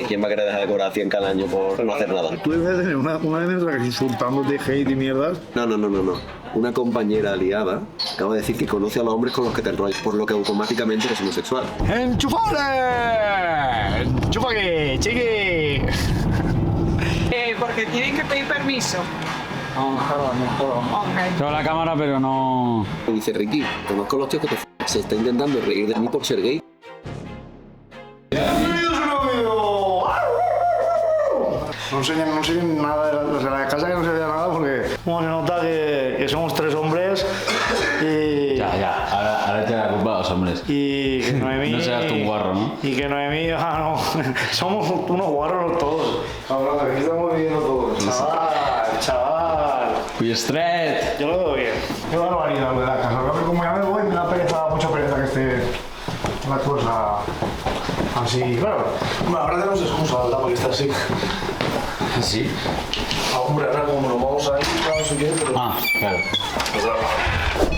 ¿Quién va a querer dejar de cobrar 100 cada año por no hacer nada? Tú debes tener una de nuestras insultándote, hate y mierdas. No. Una compañera aliada acaba de decir que conoce a los hombres con los que te enrollas, por lo que automáticamente eres homosexual. ¡Enchufable! ¡Enchufa aquí, chiqui! Porque tienen que pedir permiso. Tengo la cámara, pero no... Y dice, Ricky, conozco a los tíos que se está intentando reír de mí por ser gay. No sé nada de la casa, que no se vea nada porque como se nota que somos tres hombres y... Ya, ahora te da culpa a los hombres. Y que Noemí... No seas tú un guarro, ¿no? Y que Noemí... no, somos unos guarros todos. Cabrón, aquí estamos viviendo todos. Chaval. Cuy estret. Yo lo veo bien. Qué barbaridad lo de la casa. Creo que como ya me voy, me da mucha pereza que esté la cosa así. Claro, bueno, ahora tenemos excusa, ¿verdad? Porque está así. Sí. Hombre, ahora como nos vamos a ir, no sé qué, pero... Claro.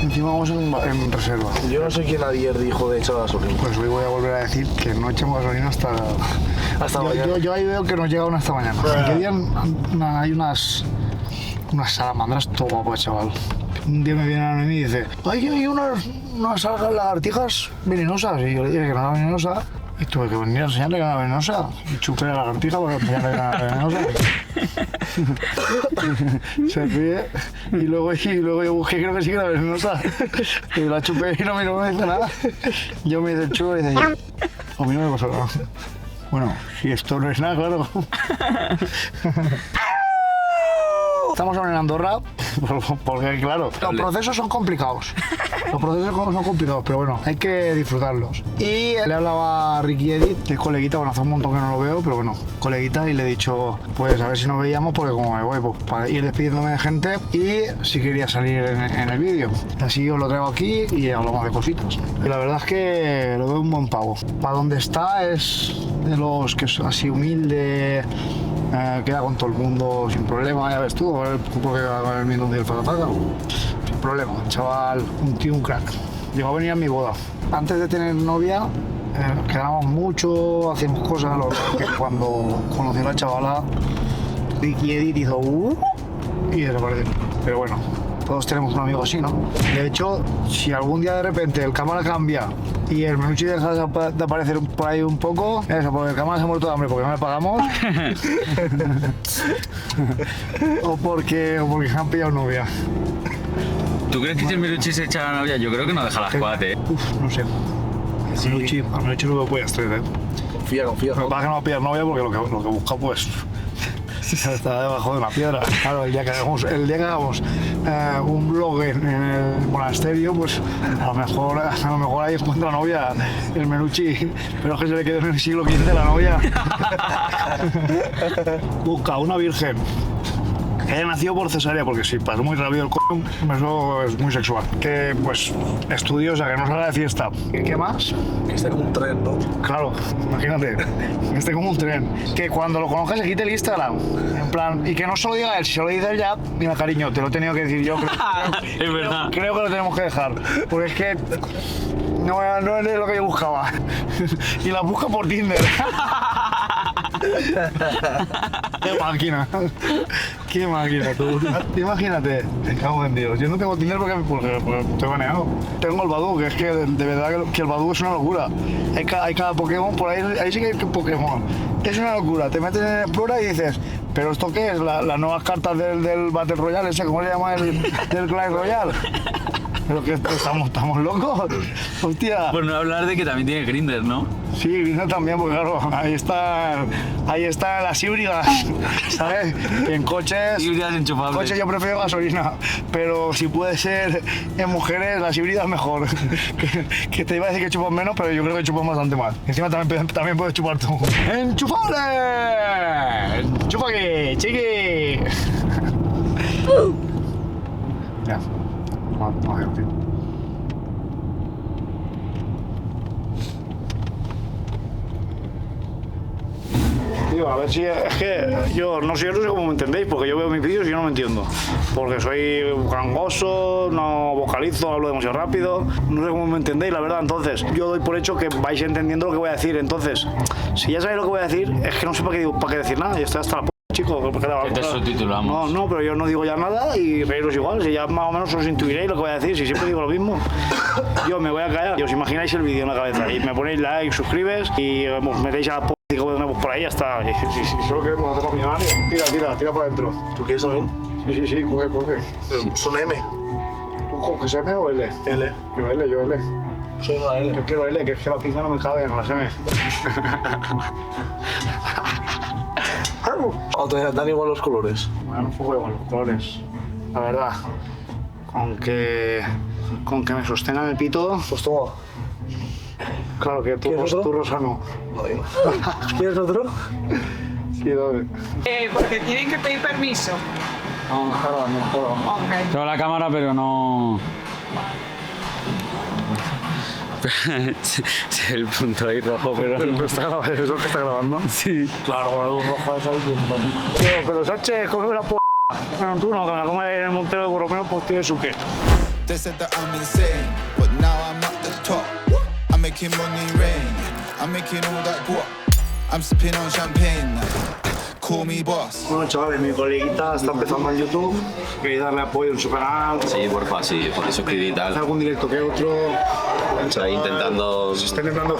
Encima vamos en reserva. Yo no sé quién ayer dijo de echar gasolina. Pues hoy voy a volver a decir que no echamos gasolina hasta mañana. Yo ahí veo que nos llega una hasta mañana. ¿En qué día hay unas salamandras todo guapo, chaval? Un día me viene a mí y dice, hay unas lagartijas venenosas. Y yo le dije que no era venenosa. Y tuve que venir a enseñarle que era venenosa. Y chupé la lagartija para enseñarle que era venenosa. Se ríe. Y luego yo busqué, creo que sí que era venenosa. Y la chupé y no me dice nada. Yo me hice el chulo y dice, a mí no me pasó nada. Bueno, si esto no es nada, claro. Estamos ahora en Andorra, porque claro, los procesos son complicados. Pero bueno, hay que disfrutarlos. Y le hablaba a Ricky Edith, que es coleguita, bueno, hace un montón que no lo veo, pero bueno, coleguita, y le he dicho, pues a ver si nos veíamos, porque como me voy, pues para ir despidiéndome de gente y si quería salir en el vídeo. Así os lo traigo aquí y hablamos de cositas. Y la verdad es que lo veo un buen pavo. Para donde está es de los que es así humilde, queda con todo el mundo sin problema, ya ves tú, porque con el minuto del patataca. Sin problema, chaval, un tío, un crack. Llegó a venir a mi boda. Antes de tener novia, quedábamos mucho, hacíamos cosas, que cuando conocí a la chavala, Ricky Edith hizo y desapareció. Pero bueno, todos tenemos un amigo así, ¿no? De hecho, si algún día de repente el cámara cambia y el Menuchi deja de aparecer por ahí un poco, eso, porque el cámara se ha muerto de hambre porque no le pagamos, o porque se han pillado novia. ¿Tú crees que si el Miruchi se echa la novia? Yo creo que no deja las cuates, ¿eh? No sé. A Menuchi no me puede estar, ¿eh? Confía. Lo que pasa es que no va a pillar novia porque lo que busca, pues... está debajo de una piedra. Claro, el día que hagamos un vlog en el monasterio, pues a lo mejor ahí encuentra novia el Menuchi, pero es que se le quede en el siglo XV la novia. Busca una virgen que haya nacido por cesárea, porque si pasó muy rápido el coño, eso es muy sexual. Que pues estudiosa, que no salga de fiesta. ¿Qué más? Que esté como un tren, ¿no? Claro, imagínate, que esté como un tren. Que cuando lo conozcas se quite el Instagram. En plan, y que no se lo diga él, si se lo dice él ya, mira cariño, te lo he tenido que decir yo. Es verdad. Creo que lo tenemos que dejar. Porque es que no es lo que yo buscaba. Y la busca por Tinder. Qué máquina tú. Imagínate, me cago en Dios. Yo no tengo Tinder porque estoy baneado. Tengo el Badoo, que es que de verdad que el Badoo es una locura. Hay cada Pokémon, por ahí sí que hay Pokémon. Es una locura. Te metes en Explora y dices, ¿pero esto qué es? Las nuevas cartas del Battle Royale, ese, ¿cómo se llama? Del Clash Royale. ¿Pero que estamos locos? Hostia. Por no hablar de que también tiene Grindr, ¿no? Sí, Grindr también, porque claro, ahí están las híbridas, ¿sabes? En coches... Híbridas enchufables. Coches yo prefiero gasolina, pero si puede ser en mujeres, las híbridas mejor. que te iba a decir que chupan menos, pero yo creo que chupan bastante más. Encima también puedes chupar tú. ¡Enchufable! ¡Enchufa aquí, chiqui! Ya. No, tío. tío, a ver si es que yo no sé cómo me entendéis, porque yo veo mis vídeos y yo no me entiendo. Porque soy gangoso, no vocalizo, hablo demasiado rápido, no sé cómo me entendéis, la verdad. Entonces, yo doy por hecho que vais entendiendo lo que voy a decir. Entonces, si ya sabéis lo que voy a decir, es que no sé para qué decir nada, y estoy hasta la chico. Te subtitulamos. No, pero yo no digo ya nada y reíros igual, si ya más o menos os intuiréis lo que voy a decir, si siempre digo lo mismo. Yo me voy a callar y os imagináis el vídeo en la cabeza y me ponéis like, suscribes y os metéis a la p*** que ponemos por ahí hasta. Si solo queremos hacerlo millonario, tira para adentro. ¿Tú quieres saber? Sí, coge. Son M. ¿Tú coges M o L? L. Yo L. Soy una L. Yo quiero L, que es que la pizza no me cabe en las M. ¿O te dan igual los colores? Bueno, un poco igual los colores. La verdad, con que me sostengan el pito, Pues toma. claro que tú, ¿Quieres otro? tú Rosa no. ¿Quieres otro? Sí, ¿dónde? Porque tienen que pedir permiso. No. Ok. Tengo la cámara, pero no. Sí, el punto ahí rojo, pero. Pero está grabando, ¿eso que está grabando? Sí. Claro, la luz roja es algo. Tío, pero Sánchez, come la p***. Bueno, tú no, que me la comes en el Montero de por lo menos, pues tiene su qué. They said that I'm insane, but now I'm at the top. I'm making money rain, I'm making all that guap. I'm sipping on champagne, call me boss. Bueno, chavales, mi coleguita está empezando en YouTube. Queréis darle apoyo en su canal. Sí, porfa, sí, por suscribir y Hace tal. algún directo que otro. Está ahí intentando Se está intentando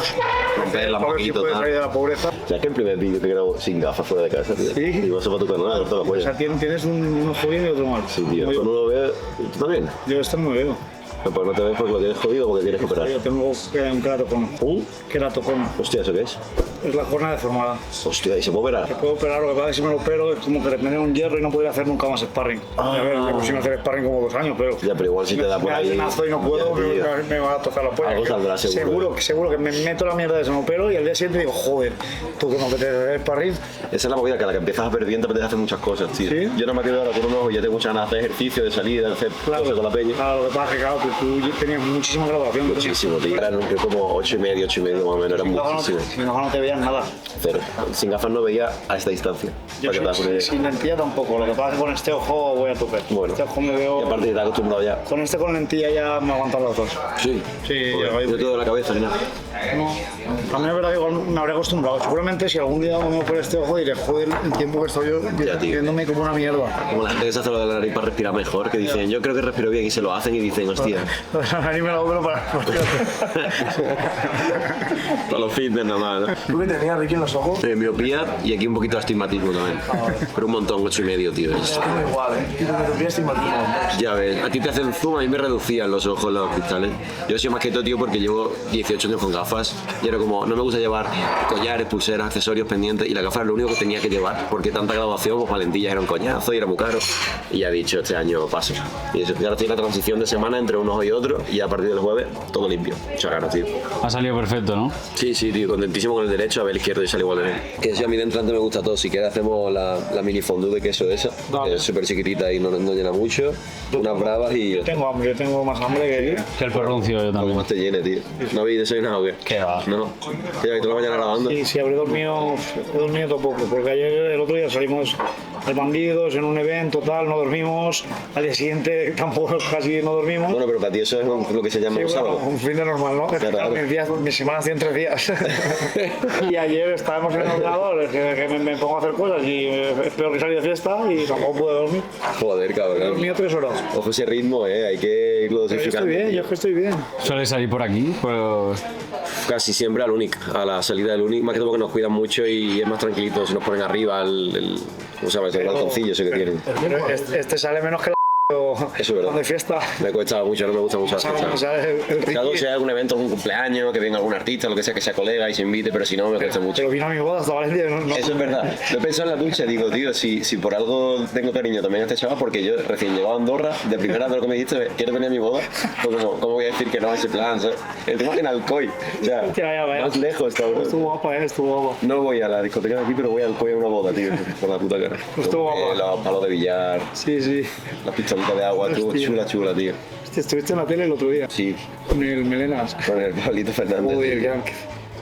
romper la a ver si poquito, puede salir de tal. la pobreza. ¿Sabes que el primer vídeo que grabo sin gafas fuera de casa, tío? Sí. Digo, eso para tu canal, no te lo O sea, apoyas. tienes uno jodido y otro mal. Sí, tío, Como con uno veo. ¿Tú también? yo esto no me veo. No, pues no te ves porque lo tienes jodido o porque tienes que operar. Yo tengo un queratocono. ¿Un? Queratocono. Hostia, ¿eso qué es? Es la corona deformada. Hostia, ¿y se puede operar? Se puede operar, lo que pasa es que si me lo opero es como que tener un hierro y no podría hacer nunca más sparring. A ver, llevo sin hacer sparring como 2 años, pero... Ya, pero igual si te da por me ahí. da el venazo y no puedo, Ya, tío. me va a tocar la polla. Algo saldrá seguro. Seguro que me meto la mierda de ese me opero y al día siguiente digo, joder, tú que no te hacer sparring. Esa es la movida, que a la que empiezas a ver bien te apetece hacer muchas cosas, tío. ¿Sí? Yo no me quedo ahora con un ojo y ya tengo muchas ganas de hacer ejercicio, de salir, de hacer cosas con la peña. Claro, lo que pasa es que claro, tú tenías muchísima graduación. Muchísimo, tío. Eran como 8,5 más o menos, eran muchísimo. Sin gafas no te veían nada. Cero. Sin gafas no veía a esta distancia. Yo Para que te hagas una idea. sin lentilla tampoco, lo que pasa es que con este ojo voy a tope. Bueno. Este ojo me veo... Y aparte te has acostumbrado ya. Con este con lentilla ya me aguantan los dos. Sí. Sí, Joder, yo todo de la cabeza ni nada. No, también es verdad que igual me habría acostumbrado. Seguramente si algún día me por este ojo diré, joder, el tiempo que estoy yo Ya, tío. viéndome como una mierda. Como la gente que se hace lo de la nariz para respirar mejor, que dicen, yo creo que respiro bien y se lo hacen y dicen, hostia, Ni me lo hago para... para los fitness nada más, ¿no? ¿Tú qué tenías, Ricky, en los ojos? Miopía y aquí un poquito de astigmatismo también. Pero un montón, 8,5, tío. Es- Tengo igual, ¿eh? Y porque tendría estigmatismo. Ya ves, a ti te hacen zoom, a mí me reducían los ojos, los cristales. Yo soy más que todo, tío, porque llevo 18 años con gafas y era como, no me gusta llevar collares, pulseras, accesorios pendientes y la gafa era lo único que tenía que llevar porque tanta graduación, pues valentillas era un coñazo y era muy caro. Y ya he dicho, este año paso. Y eso, y ahora estoy en la transición de semana entre un ojo y otro y a partir del jueves todo limpio. Muchas ganas, tío. Ha salido perfecto, ¿no? Sí, tío, contentísimo con el derecho, a ver el izquierdo y sale igual de bien. Que si a mí de entrante me gusta todo, si quieres hacemos la mini fondue de queso esa, Vale. es súper chiquitita y no llena mucho, unas bravas y Tengo hambre, yo tengo más hambre que él. Que el perruncio yo algo también. más te llene, tío. ¿No habéis desayunado o qué? ¿Qué va? No. Tío, que toda la mañana grabando. Sí, habré dormido tampoco, porque ayer, el otro día salimos al Bandidos en un evento, tal, no dormimos. Al día siguiente tampoco casi no dormimos. Bueno, pero para ti eso es lo que se llama Sí, un bueno, sábado. un fin de normal, ¿no? Claro. Mis semanas tienen 3 días. Y ayer estábamos en el ordenador, que me pongo a hacer cosas y es peor que salir de fiesta y tampoco pude dormir. Joder, He cabrón. dormido 3 horas. Ojo ese ritmo, hay que irlo Pero yo estoy dosificando. bien, yo es que estoy bien. ¿Suele salir por aquí? Pues... Casi siempre al Unic, a la salida del Unic, más que todo porque nos cuidan mucho y es más tranquilito, si nos ponen arriba ¿cómo se llama? El balconcillo ese que tienen. Pero este sale menos que la Eso es verdad. de fiesta. Me cuesta mucho, no me gusta mucho la Sale fiesta. el Claro, Ricky. si hay algún evento, algún cumpleaños, que venga algún artista, lo que sea colega y se invite, pero si no, me cuesta mucho. Pero vino a mi boda hasta Valencia. No. Eso es verdad. Lo he pensado en la ducha, digo, tío, si por algo tengo cariño también a este chaval, porque yo recién llegado a Andorra, de primera de lo que me dijiste, quiero venir a mi boda, pues ¿cómo voy a decir que no a ese plan? ¿Sabes? El tema es en Alcoy, o sea, Ya, más lejos está, bro. Estuvo guapa, estuvo guapa. No voy a la discoteca de aquí, pero voy a Alcoy a una boda, tío, por la puta cara. Estuvo guapa. Los palos de billar, Sí. las pistolitas de agua, estuvo Hostia. chula, tío. Hostia, estuviste en la tele el otro día. Sí, Con el Melenas. con el Pablito Fernández. Joder, tío.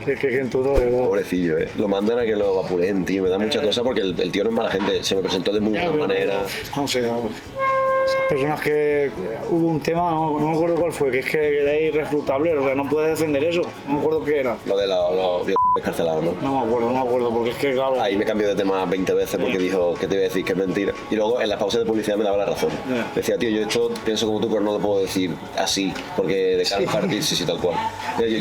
qué Es que en todo, de verdad. Pobrecillo, Lo mandan a que lo vapuleen, tío. Me da mucha cosa porque el tío no es mala gente. Se me presentó de muy buena manera. No sé, vamos. Esas personas que hubo un tema, no me acuerdo cuál fue, que es que era irrefutable, o sea, no puedes defender eso. No me acuerdo qué era. Lo de los escarcelados, ¿no? No me acuerdo, porque es que claro. Ahí me cambió de tema 20 veces porque dijo que te iba a decir que es mentira. Y luego en las pausas de publicidad me daba la razón. Decía, tío, yo esto pienso como tú, pero no lo puedo decir así, porque de cara al partido, sí, tal cual.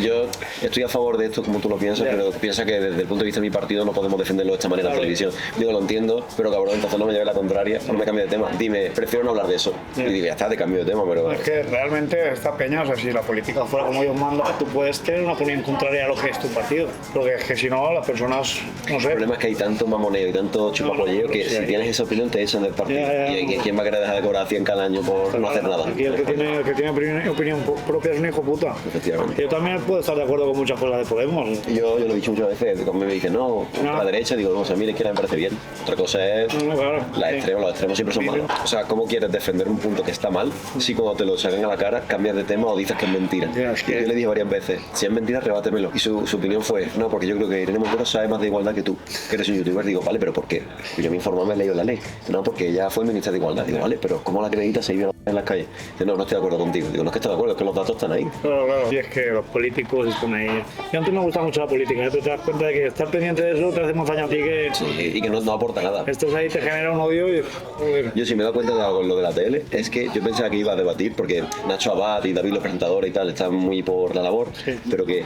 Yo estoy a favor de esto como tú lo piensas, pero piensa que desde el punto de vista de mi partido no podemos defenderlo de esta manera en televisión. Digo, lo entiendo, pero cabrón, entonces no me lleve la contraria, no me cambie de tema. Dime, prefiero no hablar de eso. Y digo, ya está, te cambio de tema, pero... Es que realmente esta peña, o sea, si la política fuera como ellos mandan, tú puedes tener una opinión contraria a lo que es tu partido. Porque es que si no, las personas, no sé... El problema es que hay tanto mamoneo y tanto chupapolleo que si tienes esa opinión te echan del partido. ¿Y quién va a querer dejar de cobrar 100 cada año por no hacer nada? Aquí el que tiene opinión propia es un hijo puta. Efectivamente. Yo también puedo estar de acuerdo con muchas cosas de Podemos. Yo lo he dicho muchas veces, cuando me dicen, no, la derecha, digo, no, o sea, a mí la izquierda me parece bien. Otra cosa es Claro. los extremos siempre son malos. O sea, ¿cómo quieres defender un punto que está mal si cuando te lo sacan a la cara cambias de tema o dices que es mentira? Yo le dije varias veces, si es mentira, rebátemelo. Y su opinión fue, no, porque yo creo que Irene Montero sabe más de igualdad que tú, que eres un youtuber. Digo, vale, pero ¿por qué? Pues yo me informé, me he leído la ley. No, porque ella fue ministra de igualdad. Digo, vale, pero ¿cómo la acredita se vive en las calles? Dice, no estoy de acuerdo contigo. Digo, no es que estoy de acuerdo, es que los datos están ahí. Claro. Y es que los políticos están ahí. Y antes me gustaba mucho la política, tú te das cuenta de que estar pendiente de eso te hace más daño a ti que... Sí, y que no aporta nada. Estos ahí te genera un odio y... Joder. Yo sí me he dado cuenta de algo en lo de la tele, es que yo pensaba que iba a debatir, porque Nacho Abad y David, los presentadores y tal, están muy por la labor, pero que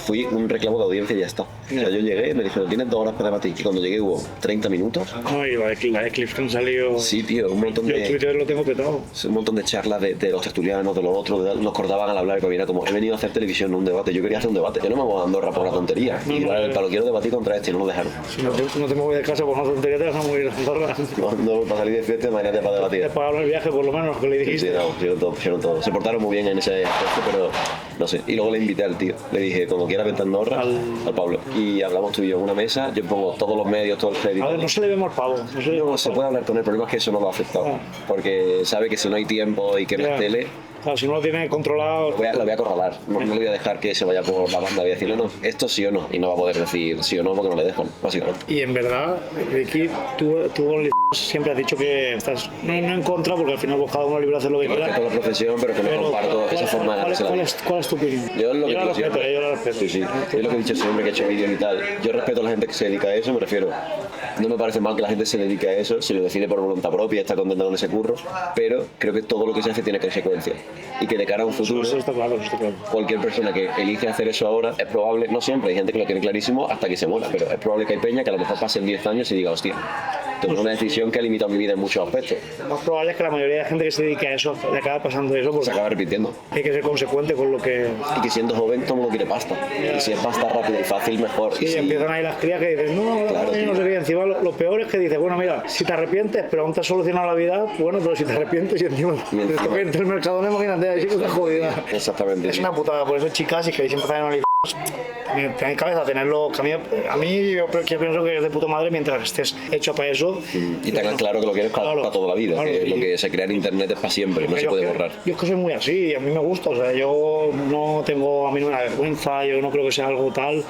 fui un reclamo de audiencia y ya está. O sea, yo llegué, me dijeron, tienes 2 horas para debatir, y cuando llegué hubo 30 minutos. No, y la de clips que han salido... Sí, tío, un montón Yo Twitter lo tengo petado. un montón de charlas de los tertulianos, de los otros, nos cortaban al hablar, que era como, he venido a hacer televisión, no un debate. Yo quería hacer un debate, yo no me voy a Andorra por la tontería. Y lo quiero debatir contra este y no lo dejaron. Si no te mueves de casa por una tontería te vas a morir de Andorra. No, para salir de fiesta, imagínate para debatir. Te pagaron el viaje por lo menos, que le dijiste. Sí, no, hicieron todo. Se portaron muy bien en ese aspecto, pero no sé. Y luego le invité al tío. Le dije, como quieras vente a Andorra, al Pablo. Y hablamos tú y yo en una mesa. Yo pongo todos los medios, todo el crédito. A ver, no se le vemos al pavo. No, se puede hablar con él. El problema es que eso no lo ha afectado. Porque sabe que si no hay tiempo y que no es tele, Claro, si no lo tiene controlado... lo voy a acorralar. No le voy a dejar que se vaya por la banda. Voy a decirle, no, esto sí o no. Y no va a poder decir sí o no porque no le dejan, básicamente. Y en verdad, Ricky, tú con siempre has dicho que estás no en contra, porque al final pues, cada uno libre de hacer lo que quiera. Respeto la profesión, pero que no comparto esa forma de ganarse la vida. ¿Cuál es tu opinión? Yo es lo que la digo respeto, siempre. yo la respeto. Sí. Es lo que he dicho siempre, que he hecho vídeos y tal. Yo respeto a la gente que se dedica a eso, me refiero. No me parece mal que la gente se dedique a eso, si lo decide por voluntad propia, está contenta con ese curro, pero creo que todo lo que se hace tiene consecuencias. Y que de cara a un futuro, Eso está claro. cualquier persona que elige hacer eso ahora, es probable, no siempre, hay gente que lo tiene clarísimo hasta que se muera, pero es probable que hay peña que a lo mejor pasen 10 años y diga, hostia, tengo una decisión que ha limitado mi vida en muchos aspectos. Lo más probable es que la mayoría de gente que se dedique a eso le acabe pasando eso porque Se acaba repitiendo. hay que ser consecuente con lo que... Y que siendo joven todo el mundo quiere pasta. Y si es pasta rápida y fácil, mejor. Sí, Y si- empiezan ahí las crías que dicen, no, Claro, no tío. sé qué. Encima lo peor es que dices, bueno, mira, si te arrepientes, pero aún te has solucionado la vida, bueno, pero si te arrepientes y encima te toca irte al Mercadona, imagínate, ahí sí que estás jodida. Exactamente. Es una putada, por eso chicas, y que siempre están en tenéis cabeza tenerlo, que a mí yo pienso que es de puta madre mientras estés hecho para eso. Y tengas claro que lo quieres para toda la vida, Claro, que y- lo que se crea en internet es para siempre, no se puede borrar. Yo es que soy muy así, a mí me gusta, o sea, yo no tengo, a mí no me da vergüenza, yo no creo que sea algo tal,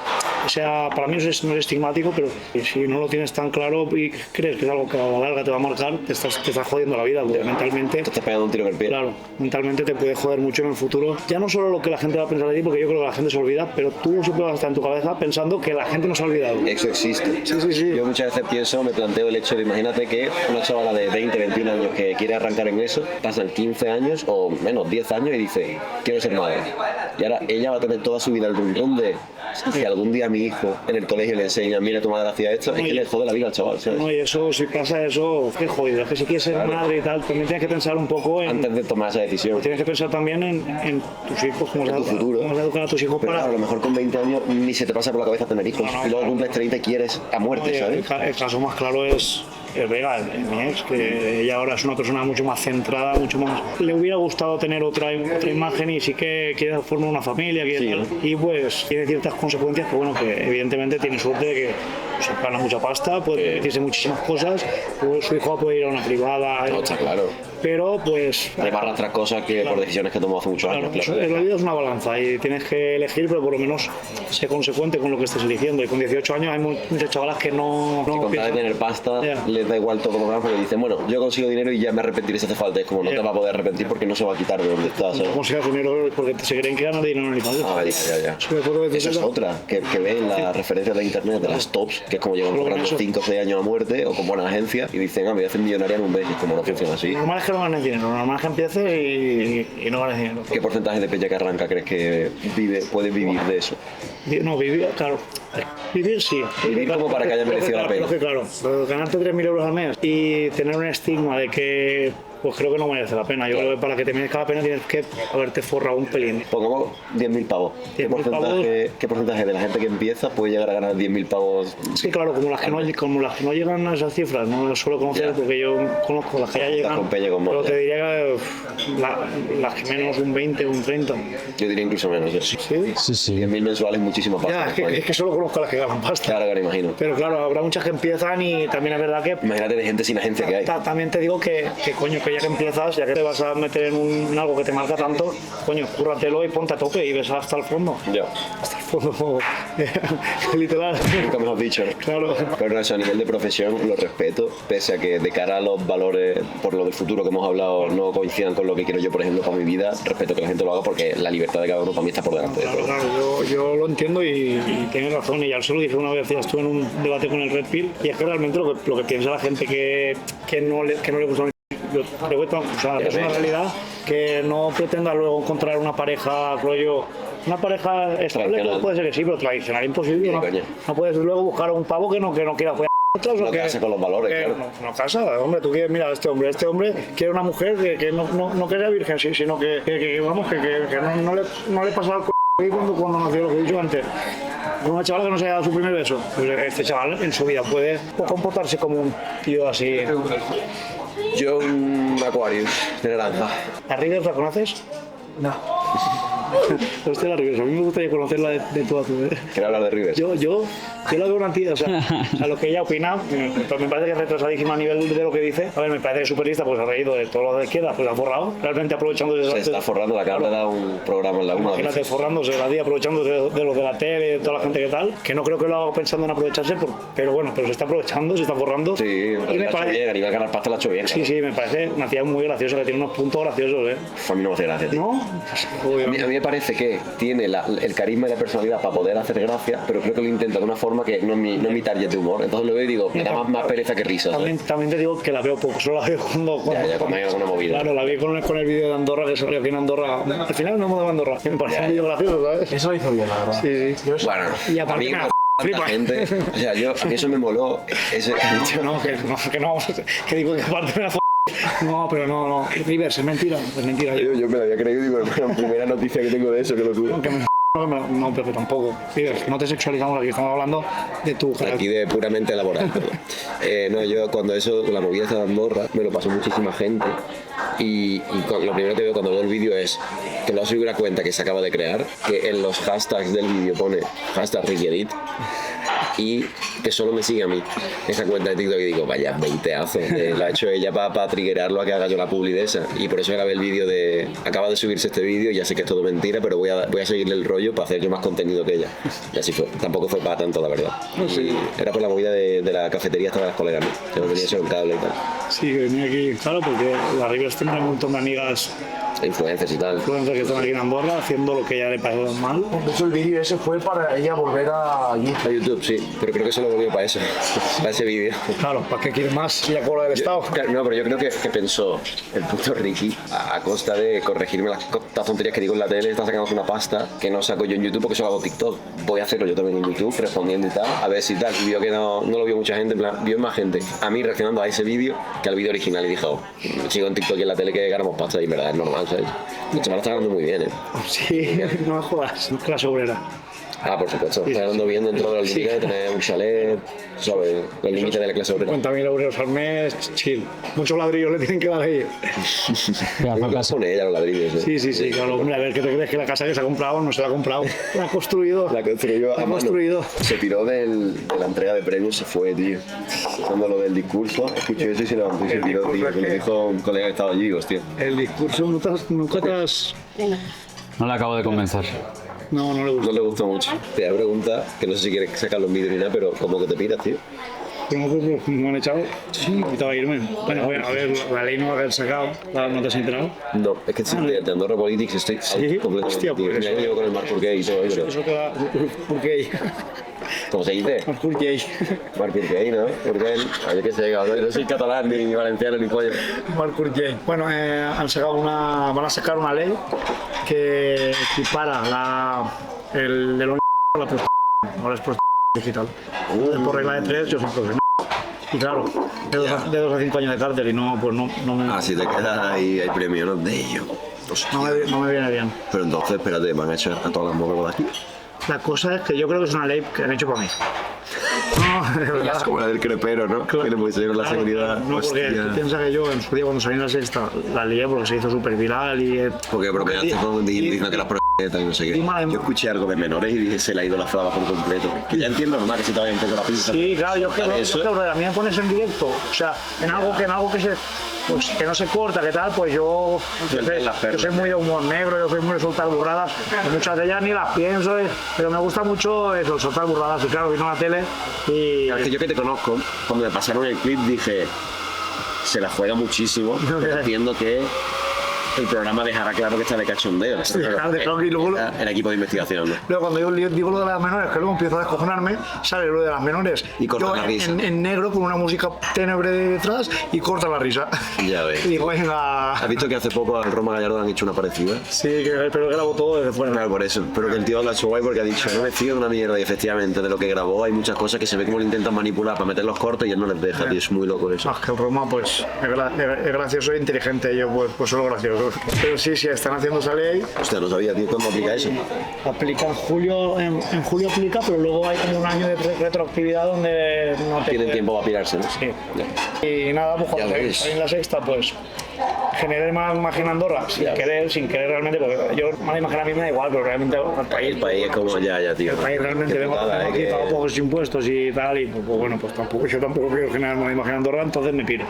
o sea, para mí no es estigmático, pero si no lo tienes tan claro y crees que es algo que a la larga te va a marcar, te estás jodiendo la vida, porque mentalmente, Te estás pegando un tiro en el pie. claro, mentalmente te puede joder mucho en el futuro, ya no solo lo que la gente va a pensar de ti, porque yo creo que la gente se olvida, pero tú siempre vas a estar en tu cabeza pensando que la gente no se ha olvidado. Eso existe. Sí. Yo muchas veces pienso, me planteo el hecho de, imagínate que una chavala de 20, 21 años que quiere arrancar en eso, pasan 15 años o menos 10 años y dice, quiero ser madre. Y ahora ella va a tener toda su vida el rumrum de que algún día mi hijo en el colegio le enseña, mira tu madre hacía esto, es que le jode la vida al chaval, ¿sabes? No, y eso, si pasa eso, qué jodido, es que si quieres ser madre y tal, también tienes que pensar un poco en... Antes de tomar esa decisión. Tienes que pensar también en tus hijos, cómo En tu futuro. cómo vas a educar a tus hijos Pero para... claro, a lo mejor con 20 años ni se te pasa por la cabeza tener hijos. No. Y luego cumples 30 y quieres a muerte, Oye, ¿sabes? el caso más claro es Vega, mi ex, que ella ahora es una persona mucho más centrada, mucho más... Le hubiera gustado tener otra imagen y sí que quiere formar una familia, quiere Sí, tal. ¿no? Y pues tiene ciertas consecuencias que, bueno, que evidentemente tiene suerte de que pues, gana mucha pasta, puede decirse muchísimas cosas, pues su hijo puede ir a una privada... No, está claro. pero pues... Te va a arrastrar cosas que por decisiones que tomó hace muchos Claro, años. Claro. la vida es una balanza y tienes que elegir, pero por lo menos sé consecuente con lo que estés eligiendo. Y con 18 años hay muchas chavalas que no Que con tal de piensan. tener pasta, Ya. les da igual todo lo demás porque dicen, bueno, yo consigo dinero y ya me arrepentiré si hace falta. Es como, no te va a poder arrepentir porque no se va a quitar de donde estás. ¿sabes? Consigas dinero porque se creen que ganan dinero en el país. Ah, ya. Sí, me acuerdo de Eso es eso. otra, que ven las referencias de internet de las tops, que es como llevan Luego cobrando eso. 5 o 6 años a muerte o con buenas agencias y dicen, me voy a hacer millonaria en un mes. Y es como no funciona así. Lo normal es que no ganes dinero, lo normal es que empieces y no ganes dinero. ¿Qué porcentaje de peña que arranca crees que puede vivir de eso? No, vivir, claro. Vivir sí. Vivir como para que haya merecido la pena. Claro, ganarte 3.000 euros al mes y tener un estigma de que pues creo que no merece la pena. Yo creo que para que te merezca la pena tienes que haberte forrado un pelín. Pongamos 10.000 pavos. ¿Qué 10.000 porcentaje de la gente que empieza puede llegar a ganar 10.000 pavos? Sí, claro, como las que no llegan a esas cifras, no las suelo conocer Ya. porque yo conozco las que ya llegan. con peña, con pero mote. te diría que las que menos un 20, un 30. Yo diría incluso menos. Sí. Sí. 10.000 mensuales, muchísimo pasta. Ya, es que solo conozco las que ganan pasta. Claro, que me imagino. Pero claro, habrá muchas que empiezan y también es verdad que Imagínate de gente sin agencia que hay. también te digo que coño, que ya que empiezas, ya que te vas a meter en algo que te marca tanto, coño, cúrratelo y ponte a tope y ves hasta el fondo. Ya. Hasta el fondo, literal. Nunca mejor dicho, ¿no? Claro. Pero eso, a nivel de profesión lo respeto, pese a que de cara a los valores, por lo del futuro que hemos hablado, no coincidan con lo que quiero yo, por ejemplo, para mi vida, respeto que la gente lo haga porque la libertad de cada uno para mí está por delante de todo. Claro, yo lo entiendo y tienes razón. Y ya se lo dije una vez, ya estuve en un debate con el Red Pill y es que realmente lo que piensa la gente que no le gusta, yo creo que es una realidad que no pretenda luego encontrar una pareja, rollo, una pareja estable, Tradicional. puede ser que sí, pero tradicional imposible. Ni No, coña. no puedes luego buscar un pavo que no quiera follar otras, o No que casa con los valores, que claro. no casa, hombre, tú quieres, mira, este hombre quiere una mujer que no que sea virgen, sí, sino que vamos, que no le pasa al cuando nació, lo que he dicho antes. Una chavala que no se haya dado su primer beso, pues este chaval en su vida puede comportarse como un tío así. Yo un Aquarius de naranja. ¿La Rivers la conoces? No. Hostia, la Rivers, a mí me gustaría conocerla de tú a tú. Quiero hablar de Rivers. Yo la veo una tía, o sea, lo que ella opina, pues me parece que es retrasadísima a nivel de lo que dice. A ver, me parece que es súper lista, pues ha reído de todo lo de izquierda, pues ha forrado, realmente aprovechando de Se está forrando, la cabra da un programa en la una. Imagínate forrándose la día, aprovechándose de los de la tele, de toda la gente que tal, que no creo que lo haga pensando en aprovecharse, pero bueno, pero se está aprovechando, se está forrando. Sí, y la me ha hecho parece, bien, a nivel de ganar pasta la ha hecho bien. sí, me parece una tía muy graciosa, que tiene unos puntos graciosos, A mí no me hace gracia, tío. ¿No? A mí me parece que tiene el carisma y la personalidad para poder hacer gracia, pero creo que lo intenta de una forma que no es mi target de humor. Entonces lo veo y digo, me da más pereza que risa. ¿sabes? También te digo que la veo poco, solo la veo cuando Ya, cuando hay alguna movida. Claro, la vi con el vídeo de Andorra, que salió aquí en Andorra. Al final no hemos de Andorra, que me parece un vídeo gracioso, ¿sabes? Eso lo hizo bien, la verdad. Sí. Bueno, Y a aparte mí me me flipa. tanta gente. O sea, a mí eso me moló. Que no, que digo que aparte me la No, pero no. Rivers, es mentira. Yo me lo había creído y digo, bueno, primera noticia que tengo de eso, que locura. No, pero tampoco. Rivers, no te sexualizamos aquí, estamos hablando de tu Aquí de puramente laboral. No, yo cuando la movida esta de Andorra, me lo pasó muchísima gente. Y lo primero que veo cuando veo el vídeo es que lo ha subido una cuenta que se acaba de crear, que en los hashtags del vídeo pone hashtag RickyEdit y que solo me sigue a mí esa cuenta de TikTok y digo, vaya, 20azo. Lo ha hecho ella para triggerarlo a que haga yo la publi de esa. Y por eso grabé el vídeo acaba de subirse este vídeo, ya sé que es todo mentira, pero voy a seguirle el rollo para hacer yo más contenido que ella. Y así fue. Tampoco fue para tanto, la verdad. Y era por la movida de la cafetería hasta de las colegas, ¿no? Que no tenía solo un cable y tal. Sí, que venía aquí, claro, porque la Rivers tiene un montón de amigas Influencers y tal. influencers que están aquí en Andorra haciendo lo que ella le parece mal. De hecho, el vídeo ese fue para ella volver a YouTube. A YouTube, sí, pero creo que solo volvió para eso, para ese vídeo. Claro, ¿para qué quieres más? Y la cola del Estado. Claro, no, pero yo creo que pensó el puto Ricky a costa de corregirme las tonterías que digo en la tele, está sacando una pasta que no saco yo en YouTube porque solo hago TikTok. Voy a hacerlo yo también en YouTube, respondiendo y tal, a ver si tal. Y vio que no lo vio mucha gente, en plan, vio más gente a mí reaccionando a ese vídeo que al vídeo original y dijo, sigo en TikTok y en la tele que ganamos pasta y en verdad es normal, ¿sabes? El chaval está ganando muy bien, Sí, no me jodas, no es clase obrera. Ah, por supuesto. Estoy hablando bien dentro de los límites de tener un chalet, ¿sabes? Los límites de la clase obrera. 50.000 euros al mes, chill. Muchos ladrillos le tienen que dar a ellos. Son ella los ladrillos. Sí, claro. Hombre, a ver, ¿qué te crees que la casa que se ha comprado no se la ha comprado? La ha construido. La construyó a mano. Se tiró de la entrega de premios, se fue, tío. Cuando lo del discurso, escuché eso y se levantó y se tiró, tío. Que lo dijo un colega que estaba allí, hostia. El discurso nunca te has... No la acabo de convencer. No le gusta. No le gustó mucho. Te voy a preguntar, que no sé si quieres sacar los vídeos ni nada, pero ¿cómo que te piras, tío? ¿Cómo que me han echado? Sí. Quitaba irme. Bueno, a ver, la ley no va a haber sacado. ¿No te has enterado? No, es que de Andorra Politics estoy completamente... Hostia, pues mira, yo llevo con el Marc Burguet y todo eso. Eso te va... Burguet. ¿Cómo se dice? Burguet. Marc Burguet, ¿no? Burguet. Yo qué sé, no soy catalán, ni valenciano, ni pollo. Marc Burguet. Bueno, van a sacar una ley que equipara el de la prostitución. Ahora es prostitución digital. Por regla de 3, yo soy profesional. Y claro, de 2 a 5 años de cárcel y no, pues no me... Ah, si te quedas ahí, hay premio, ¿no? De ello. No me viene bien. Pero entonces, espérate, van a echar a todas las mujeres de aquí. La cosa es que yo creo que es una ley que han hecho para mí. No, de verdad. Es como la del crepero, ¿no? Claro. Que le pusieron la seguridad. No, porque tú piensas que yo en su día cuando salí en la sexta la lié porque se hizo súper viral y... Porque bromeaste con diciendo que las prostitutas y no sé qué. Yo escuché algo de menores y dije, se le ha ido la flava por completo. Que ya entiendo normal que se te vaya un poco la pinza. Sí, claro, yo creo que a mí me pones en directo, o sea, en algo que se... Pues que no se corta, que tal, pues yo soy muy de humor negro, yo soy muy de soltar burradas, muchas de ellas ni las pienso, pero me gusta mucho eso, soltar burradas, y claro, vino a la tele y... Es que yo que te conozco, cuando me pasaron el clip dije, se la juega muchísimo, pero entiendo que el programa dejará claro que está de cachondeo. Sí, claro, y luego el equipo de investigación, ¿no? Luego cuando yo digo lo de las menores, que luego empiezo a descojonarme, sale lo de las menores. Y corta la risa. En negro con una música ténebre detrás y corta la risa. Ya ves. Y digo, venga... ¿Has visto que hace poco al Roma Gallardo han hecho una parecida? Sí, pero grabó todo desde fuera. Claro, por eso. Pero que el tío lo ha hecho guay porque ha dicho, no me fío de una mierda. Y efectivamente, de lo que grabó hay muchas cosas que se ve como lo intentan manipular para meter los cortes y él no les deja, tío. Es muy loco eso. Que el Roma, pues, es gracioso e inteligente. Yo, pues solo gracioso. Pero sí, están haciendo esa ley. Hostia, no sabía, tío, cómo aplica eso. Aplica en julio aplica, pero luego hay como un año de retroactividad donde no tienen tiempo para pirarse, ¿no? Sí. Y nada, pues cuando estoy en la sexta, pues generé mala imagen a Andorra, sin querer realmente, porque yo mala imagen a mí me da igual, pero realmente al país... El país es como, ya, tío. El país realmente vengo aquí, pago pocos impuestos y tal, y pues bueno, pues yo tampoco quiero generar mala imagen a Andorra, entonces me piro.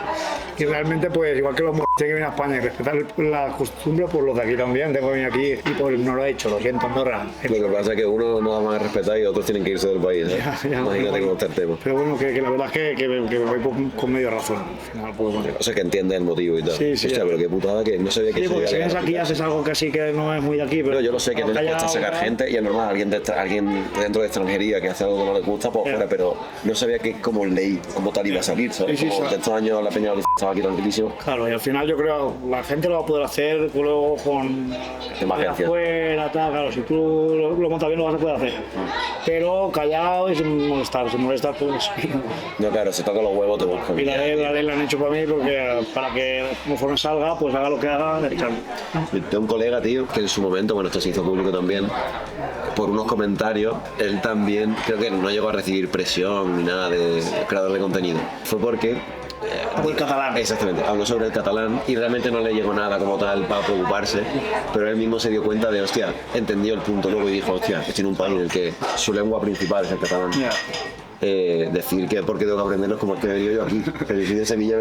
Y realmente, pues igual que los tienen que venir a España y respetar la costumbre, pues los de aquí también, tengo que venir aquí y pues no lo he hecho, lo siento, Andorra. Lo que pasa es que uno no da más a respetar y otros tienen que irse del país, ¿eh? Imagínate cómo está el tema. Pero bueno, que la verdad es que me voy con medio razón, al final, pues bueno. O sea, que entiendes el motivo y tal. Sí, hostia, pero qué putada que no sabía que sí, eso porque si iba a vienes aquí haces algo que así que no es muy de aquí, pero... No, yo lo sé que no les cuesta sacar gente y es normal, alguien dentro de extranjería que hace algo que no les gusta, pues fuera, pero no sabía que como ley, como tal iba a salir, ¿sabes? Sí, como de estos años la peña estaba aquí tranquilísimo. Claro, y al final yo creo la gente lo va a poder hacer luego con... afuera, tal, claro, si tú lo montas bien lo vas a poder hacer. Pero callado y sin molestar, pues... No, claro, se toca los huevos te buscan. Y la ley la han hecho para mí porque para que conforme salga, pues haga lo que haga, le echan. Tengo un colega, tío, que en su momento, bueno, esto se hizo público también, por unos comentarios, él también, creo que no llegó a recibir presión ni nada de creador de contenido. Fue porque... Por el catalán. Exactamente, habló sobre el catalán y realmente no le llegó nada como tal para preocuparse, pero él mismo se dio cuenta de, hostia, entendió el punto luego y dijo, hostia, estoy en un país en el que su lengua principal es el catalán. Yeah. Decir que porque tengo que aprenderlo es como el que venía yo aquí, que soy de Sevilla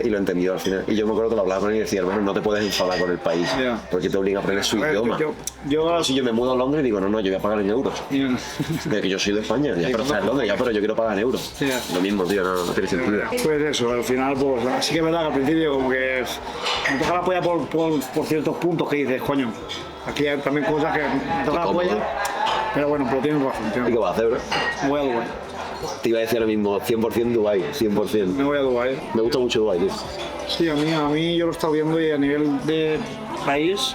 y lo entendió al final. Y yo me acuerdo que lo hablaba con él y decía, hermano, no te puedes enfadar con el país, porque te obliga a aprender su idioma. Si yo me mudo a Londres y digo, no, yo voy a pagar en euros. De que yo soy de España, ya, pero está en Londres, ya, pero yo quiero pagar en euros. Lo mismo, tío, no tiene sentido. Pues eso, al final, pues sí que es verdad que al principio como que me toca la polla por ciertos puntos que dices, coño, aquí hay también cosas que me toca la polla, pero bueno, pero tienes razón. ¿Y qué vas a hacer, bro? Me voy a Dubái. Te iba a decir ahora mismo, 100% Dubái, 100%. Me voy a Dubái. Me gusta mucho Dubái, tío. Sí, a mí yo lo he estado viendo y a nivel de país,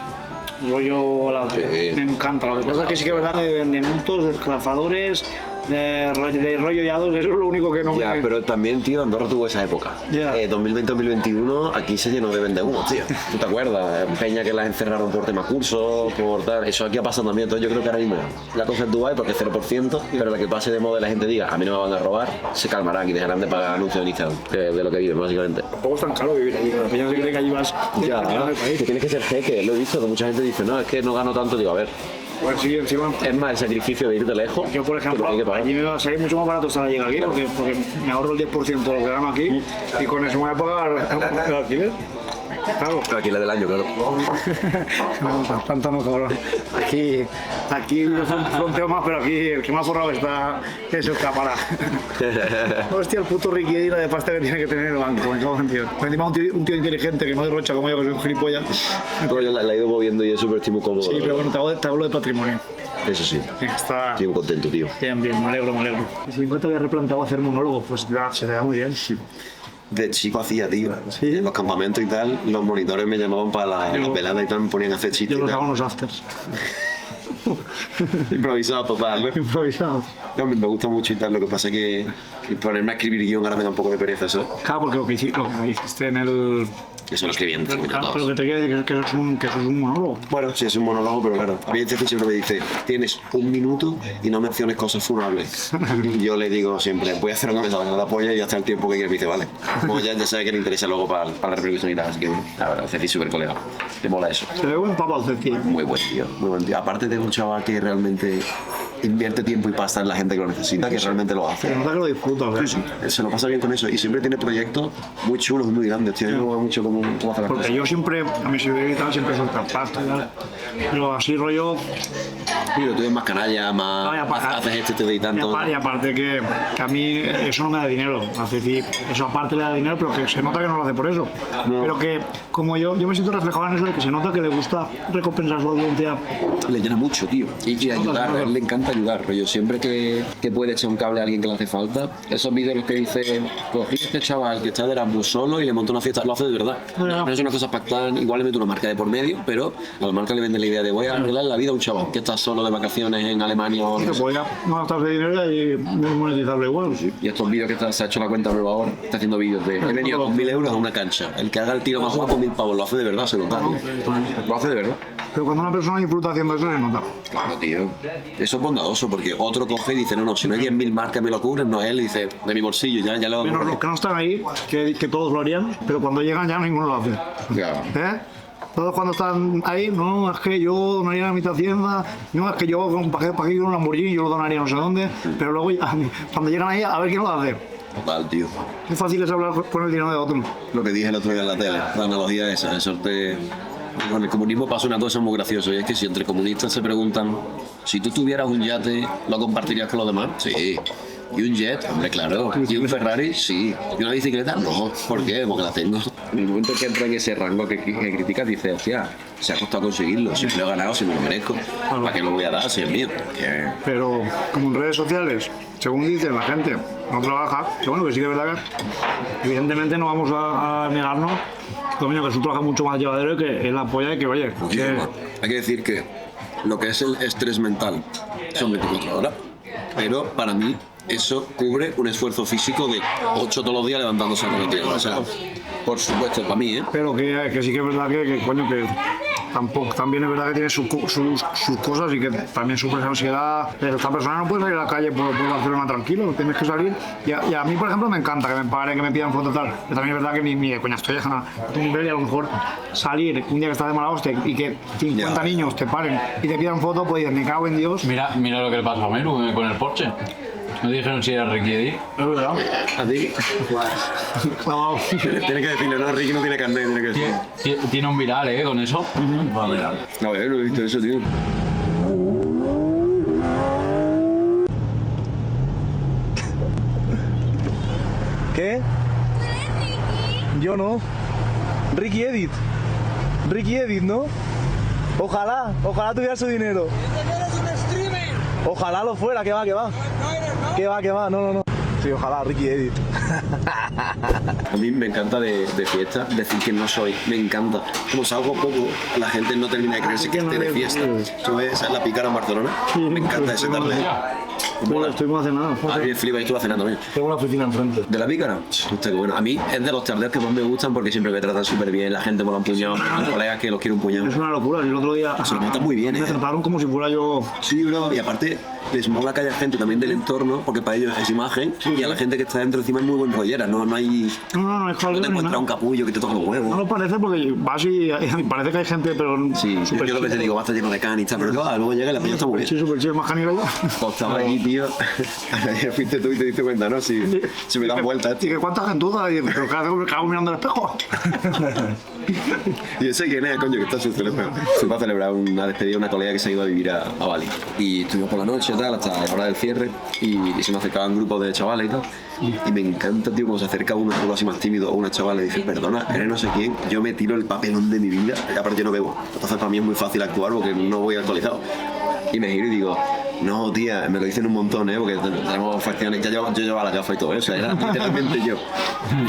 me encanta. Lo que pasa es que sí que es verdad que de vendimientos, de esclafadores, de rollo y A2, eso es lo único que no Ya, me... pero también, tío, Andorra tuvo esa época. Ya. 2020-2021, aquí se llenó de vendehumos, tío. ¿Tú te acuerdas? Peña que las encerraron por tema cursos, por tal. Eso aquí ha pasado también. Entonces yo creo que ahora mismo la cosa es Dubái porque es 0%, pero la que pase de moda y la gente diga, a mí no me van a robar, se calmarán y dejarán de pagar anuncios en Instagram, que es de lo que viven, básicamente. Tampoco es tan caro vivir allí, la peña se cree que allí vas... Ya, del país. que tienes que ser jeque, lo he visto, que mucha gente dice, no, es que no gano tanto, digo, a ver, Pues sí, encima... es más el sacrificio de irte lejos. Yo, por ejemplo, que lo que hay que pagar. allí me va a salir mucho más barato estar allí que aquí, porque me ahorro el 10% de lo que gano aquí y con eso me voy a pagar el alquiler. Claro. Aquí la del año, claro. No, tanto no, cabrón. Aquí yo fronteo más, pero aquí el que más forrado está es el cámara. Hostia, el puto Ricky Eddy, la de pasta que tiene que tener el banco, me cago en tío. Encima un tío inteligente que no derrocha como yo, que soy un gilipollas. Pero yo la he ido moviendo y es súper estimo cómodo. Sí, pero bueno, te hablo de patrimonio. Eso sí, Está estoy muy contento, tío. bien, me alegro. Si en cuanto había replanteado hacer monólogo, pues ya, se te da muy bien. De chico hacía, tío. En los campamentos y tal, los monitores me llamaban para las veladas y tal, me ponían a hacer chistes. Yo y los tal. hago en los afters. Improvisado total, ¿no? Improvisados. No, me gusta mucho y tal, lo que pasa es que ponerme a escribir guión ahora me da un poco de pereza, eso. Claro, porque lo que hiciste en el... Eso lo escribí en 5 Claro, pero minutos. que te quiere decir que eso es un monólogo. Bueno, sí, es un monólogo, pero claro. A mí este siempre me dice, tienes 1 minuto y no menciones cosas funables. Y yo le digo siempre, voy a hacer una mensaje de la polla y hasta el tiempo que quieras. Me dice, vale. Como ya sabe que le interesa luego para la repercusión y tal, así que la verdad, Ceci es súper colega. Te mola eso. Se ve buen papa al Ceci. Muy buen tío, muy buen tío. Aparte de un chaval que realmente invierte tiempo y pasta en la gente que lo necesita, que realmente lo hace. Se nota que lo disfruta, ¿verdad? Se lo pasa bien con eso y siempre tiene proyectos muy chulos, muy grandes, tío. A mí me gusta mucho cómo hace las Porque cosas. yo siempre, a mí si me tal, siempre suelta pasta y tal. Pero así rollo... Tío, tú eres más canalla, más No, y aparte- haces esto, te doy Y tanto. aparte que a mí eso no me da dinero. A Ceci eso aparte le da dinero, pero que se nota que no lo hace por eso. Pero que como yo me siento reflejado en eso de que se nota que le gusta recompensar su audiencia. Le llena mucho, tío. Y ayudar, a él le encanta ayudar. Rollo, siempre que puede echar un cable a alguien que le hace falta, esos vídeos los que dice, cogí a este chaval que está de Erasmus solo y le monto una fiesta, lo hace de verdad. No es una cosa pactada, igual le meto una marca de por medio, pero a la marca le vende la idea de voy a arreglar la vida a un chaval que está solo de vacaciones en Alemania o Que podría no gastarse dinero y monetizarlo igual. Y estos vídeos que se ha hecho la cuenta nueva ahora, está haciendo vídeos de he venido con 1.000 euros a una cancha. El que haga el tiro más guapo, 1.000 pavos, lo hace de verdad, se nota, tío. Lo hace de verdad. Pero cuando una persona disfruta haciendo eso se nota. Claro, tío. Eso es bondadoso porque otro coge y dice, no, si no hay 10.000 marcas me lo cubren, no él, dice, de mi bolsillo, ya lo Menos los que no están ahí, que todos lo harían, pero cuando llegan ya ninguno lo hace. Ya. ¿Eh? Todos cuando están ahí, no, es que yo donaría la mitad hacienda, no, es que yo para que quiero un Lamborghini yo lo donaría no sé dónde, pero luego ya, cuando llegan ahí, a ver quién lo hace. Total, tío. Qué fácil es hablar con el dinero de otro. Lo que dije el otro día en la tele, la analogía esa, eso te... Con el comunismo pasa una cosa muy graciosa y es que si entre comunistas se preguntan si tú tuvieras un yate, ¿lo compartirías con los demás? Sí. ¿Y un jet? Hombre, claro. ¿Y un Ferrari? Sí. ¿Y una bicicleta? No. ¿Por qué? Porque la tengo. En el momento que entra en ese rango que criticas, dices, hostia, se ha costado conseguirlo. Si me lo he ganado, si me lo merezco. ¿Para qué lo voy a dar si es mío? Que... Pero como en redes sociales, según dicen la gente, no trabaja, que bueno, que sí que es verdad que evidentemente no vamos a negarnos, coño, que es un trabajo mucho más llevadero y que es la polla de que, oye, que, Muchísimo. Hay que decir que lo que es el estrés mental son 24 horas, pero para mí eso cubre un esfuerzo físico de 8 todos los días levantándose a la tierra. O sea, por supuesto, para mí, ¿eh? pero que sí que es verdad que coño, que tampoco, también es verdad que tiene sus cosas y que también sufre esa ansiedad. Esta persona no puede salir a la calle por Barcelona tranquilo, tienes que salir. Y a mí, por ejemplo, me encanta que me paren, que me pidan fotos tal. Pero también es verdad que mi coña, estoy a un nivel y a lo mejor salir un día que está de mala hostia y que 50 Ya. niños te paren y te pidan fotos, pues dices, me cago en Dios. Mira lo que le pasó a Meru con el Porsche. No dijeron si era Ricky Eddy. Es verdad. A ti. Clavado. Tienes que decirle, no, Ricky no tiene carnet, tiene que decir. Tiene un viral, con eso. Va viral. A ver, no he visto eso, tío. ¿Qué? Yo no. Ricky Edit. Ricky Edit, ¿no? Ojalá tuviera su dinero. Ojalá lo fuera, que va. Que va, no. Sí, ojalá, Ricky Edit. A mí me encanta de fiesta decir que no soy, me encanta. Como salgo poco, la gente no termina de creerse que esté de fiesta. ¿Tú ves la Pícara en Barcelona? Me encanta ese darle Bueno, estuvimos hace nada. A mí me flipa, yo estuve cenando también. Tengo una oficina enfrente. ¿De la pícara? Hostia, qué bueno. A mí es de los tardeos que más me gustan porque siempre me tratan súper bien, la gente me lo han puñado, los colegas que los quiero un puñado. Es una locura. El otro día Se lo montan muy bien, me trataron como si fuera yo. Sí, bro, y aparte les mola que haya gente también del entorno, porque para ellos es imagen, y a la gente que está dentro encima es muy buen rollera, no hay... No, es No jaleo te ni encuentras nada. un capullo que te toca los huevos. No lo parece porque vas y parece que hay gente, pero. Sí, yo lo que te digo, va a estar lleno de canis, pero luego llega y la peña está muy bien. Sí, súper chido, más canilla ya. Pues estaba allí, tío. Ayer fuiste tú y te diste cuenta, ¿no? Si me dan vueltas, Y tío. que cuánta gentuza, y pero cago mirando al espejo. Y yo sé quién es, coño, que está sucio. Fui para celebrar una despedida de una colega que se ha ido a vivir a Bali. Y estuvimos por la noche, tal, hasta la hora del cierre. Y se me acercaban grupos de chavales y tal. Y me encanta, tío, cuando se acerca uno así más tímido o una chavala y dice, perdona, eres no sé quién, yo me tiro el papelón de mi vida. Y aparte yo no bebo. Entonces para mí es muy fácil actuar porque no voy actualizado. Y me giro y digo, no, tía, me lo dicen un montón, porque tenemos facciones, yo llevaba la gafa y todo, o sea, era literalmente yo.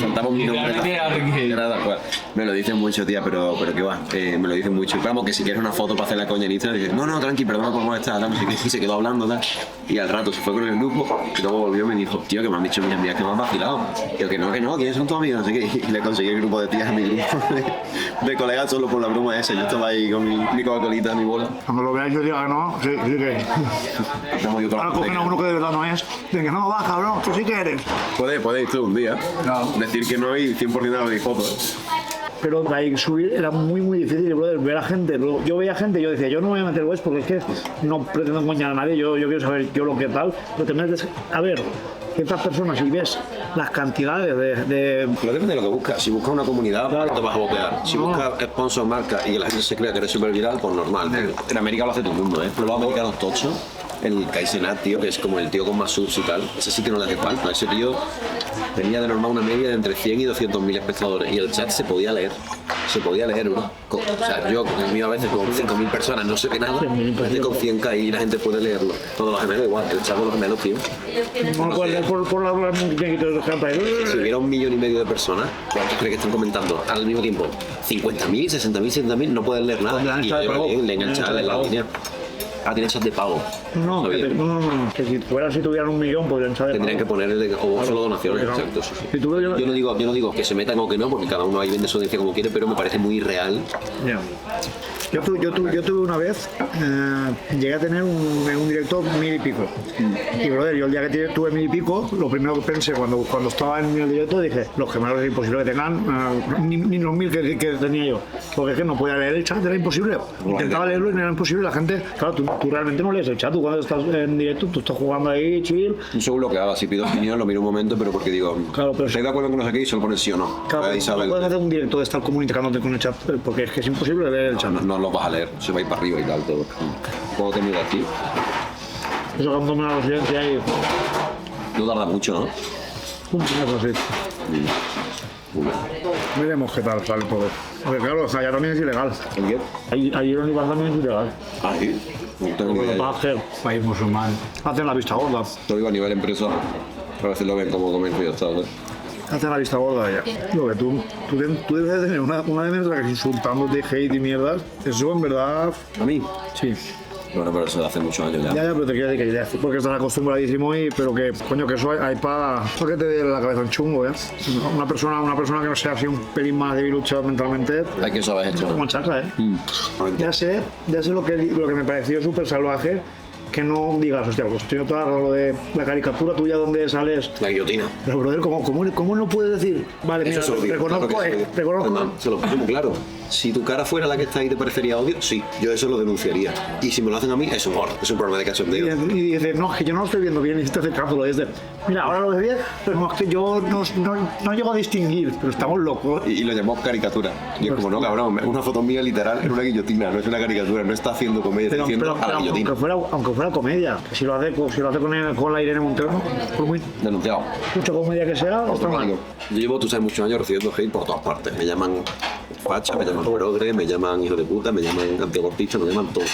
Faltaba mi nombre. Era tal cual. Me lo dicen mucho, tía, pero qué va, me lo dicen mucho. Y vamos, que si quieres una foto para hacer la coña en Instagram, dices, no, tranqui, perdona por molestar, tal, no sé qué. Y se quedó hablando, tal. Y al rato se fue con el grupo, y luego volvió y me dijo, tío, que me han dicho mis amigas que me han vacilado. Y yo, que no, ¿quiénes son tus amigos? No sé qué. Y le conseguí el grupo de tías a mi grupo de colegas solo por la broma esa. Yo estaba ahí con mi Coca-Colita, mi bola. Cuando lo veáis yo diga que no, sí que. Estamos yo con la Ahora cogen a uno que de verdad no es. Dicen que no, va, cabrón, tú sí que eres. Puede ir tú un día. Decir que no y 100% de las fotos. Pero ahí subir era muy difícil, brother, ver a gente. Yo veía gente y yo decía, yo no me voy a meter webs porque es que no pretendo engañar a nadie, yo quiero saber yo lo que tal. Pero te metes a ver ciertas personas y ves las cantidades de Pero depende de lo que buscas. Si buscas una comunidad, Claro. no te vas a boquear. Si No. buscas sponsor, marca y que la gente se crea que eres súper viral, pues normal. En América lo hace todo el mundo, ¿eh? Pero los americanos tochos, el Kaizenat, tío, que es como el tío con más subs y tal, ese sí que no le hace falta. Ese tío tenía de normal una media de entre 100 y 200.000 espectadores y el chat se podía leer. Se podía leer, bro. O sea, yo, el mío a veces con 5.000 personas no sé qué nada, gente con 100k y la gente puede leerlo. Todos los gemelos igual, el chat de los gemelos, tío. no me acuerdo por la muñequitos de campa. Si hubiera 1,5 millones de personas, ¿cuántos crees que están comentando al mismo tiempo? 50.000, 60.000, 70.000, no pueden leer nada. Ya, Y está de ellos pago. leen el chat, leen la línea. Ah, tienen chat de pago. No, Sabía. que si fuera si tuvieran 1 millón podrían saber. Tendrían que ponerle o solo donaciones, Claro. exacto. Sí, sí. Si tú yo, Yo no digo que se metan o que no, porque cada uno ahí vende su audiencia como quiere, pero me parece muy real. Ya. Yo tuve una vez, llegué a tener un directo 1.000 y pico. Y brother, yo el día que tuve 1.000 y pico, lo primero que pensé cuando estaba en el directo, dije, los gemelos es imposible que tengan ni los 1.000 que tenía yo. Porque es que no podía leer el chat, era imposible. Intentaba leerlo y no era imposible. La gente, claro, tú realmente no lees el chat. Tú cuando estás en directo, tú estás jugando ahí, chill. Según lo que haga, si pido opinión, lo miro un momento, pero porque digo, Claro, pero ¿estáis de acuerdo con no sé qué? Y solo pones sí o no. Claro, Ahí no sabes. puedes hacer un directo de estar comunicándote con el chat, porque es que es imposible leer el chat. No lo vas a leer, se va a ir para arriba y tal, todo. ¿Cómo te mira aquí? Eso cuando me da la residencia ahí, No tarda mucho, ¿no? un poco así. Veremos qué tal sale todo. Porque claro, o sea, ya también es ilegal. ¿El qué? Allí en Ibar también es ilegal. Ah, sí. No tengo ni Lo idea. va a hacer país musulmán. Hacen la vista gorda. Lo digo a nivel empresa. A veces lo ven como comercio y ya está, ¿sabes? Hacen la vista gorda ya. Lo que tú debes de tener una demencia que insultándote, hate y mierdas. Eso en verdad. ¿A mí? Sí. Bueno, pero eso de hace muchos años ya. Ya, pero te quiero decir que ya, porque estás acostumbradísimo pero que, coño, que eso hay para que te dé la cabeza un chungo, ¿eh? Una persona que no sea así un pelín más debilucha mentalmente, Hay que saber esto. como chacra, ¿eh? Mm. Ya sé lo que me pareció súper salvaje, que no digas, hostia, pues estoy todo lo de la caricatura tuya donde sales. La guillotina. Pero, brother, ¿cómo no puedes decir? Vale, mira, Eso se lo digo. reconozco, claro que se lo digo. reconozco. No, se lo pongo muy claro. Si tu cara fuera la que está ahí te parecería odio, sí, yo eso lo denunciaría. Y si me lo hacen a mí, es humor, es un problema de cachondeo. Y dices, no, es que yo no lo estoy viendo bien, y te hace caso, lo dices, mira, ahora lo ves bien, pero no, es que yo no llego a distinguir, pero estamos locos. Y lo llamamos caricatura. Y es como, no, cabrón, una foto mía literal en una guillotina, no es una caricatura, no está haciendo comedia, está Pero, haciendo a la guillotina. aunque fuera comedia, que si lo hace con la Irene Montero, por muy Denunciado. mucha comedia que sea, está mal. Yo llevo, tú sabes, muchos años recibiendo hate por todas partes. Me llaman facha, me llaman progre, me llaman hijo de puta, me llaman antiabortista, me llaman todo.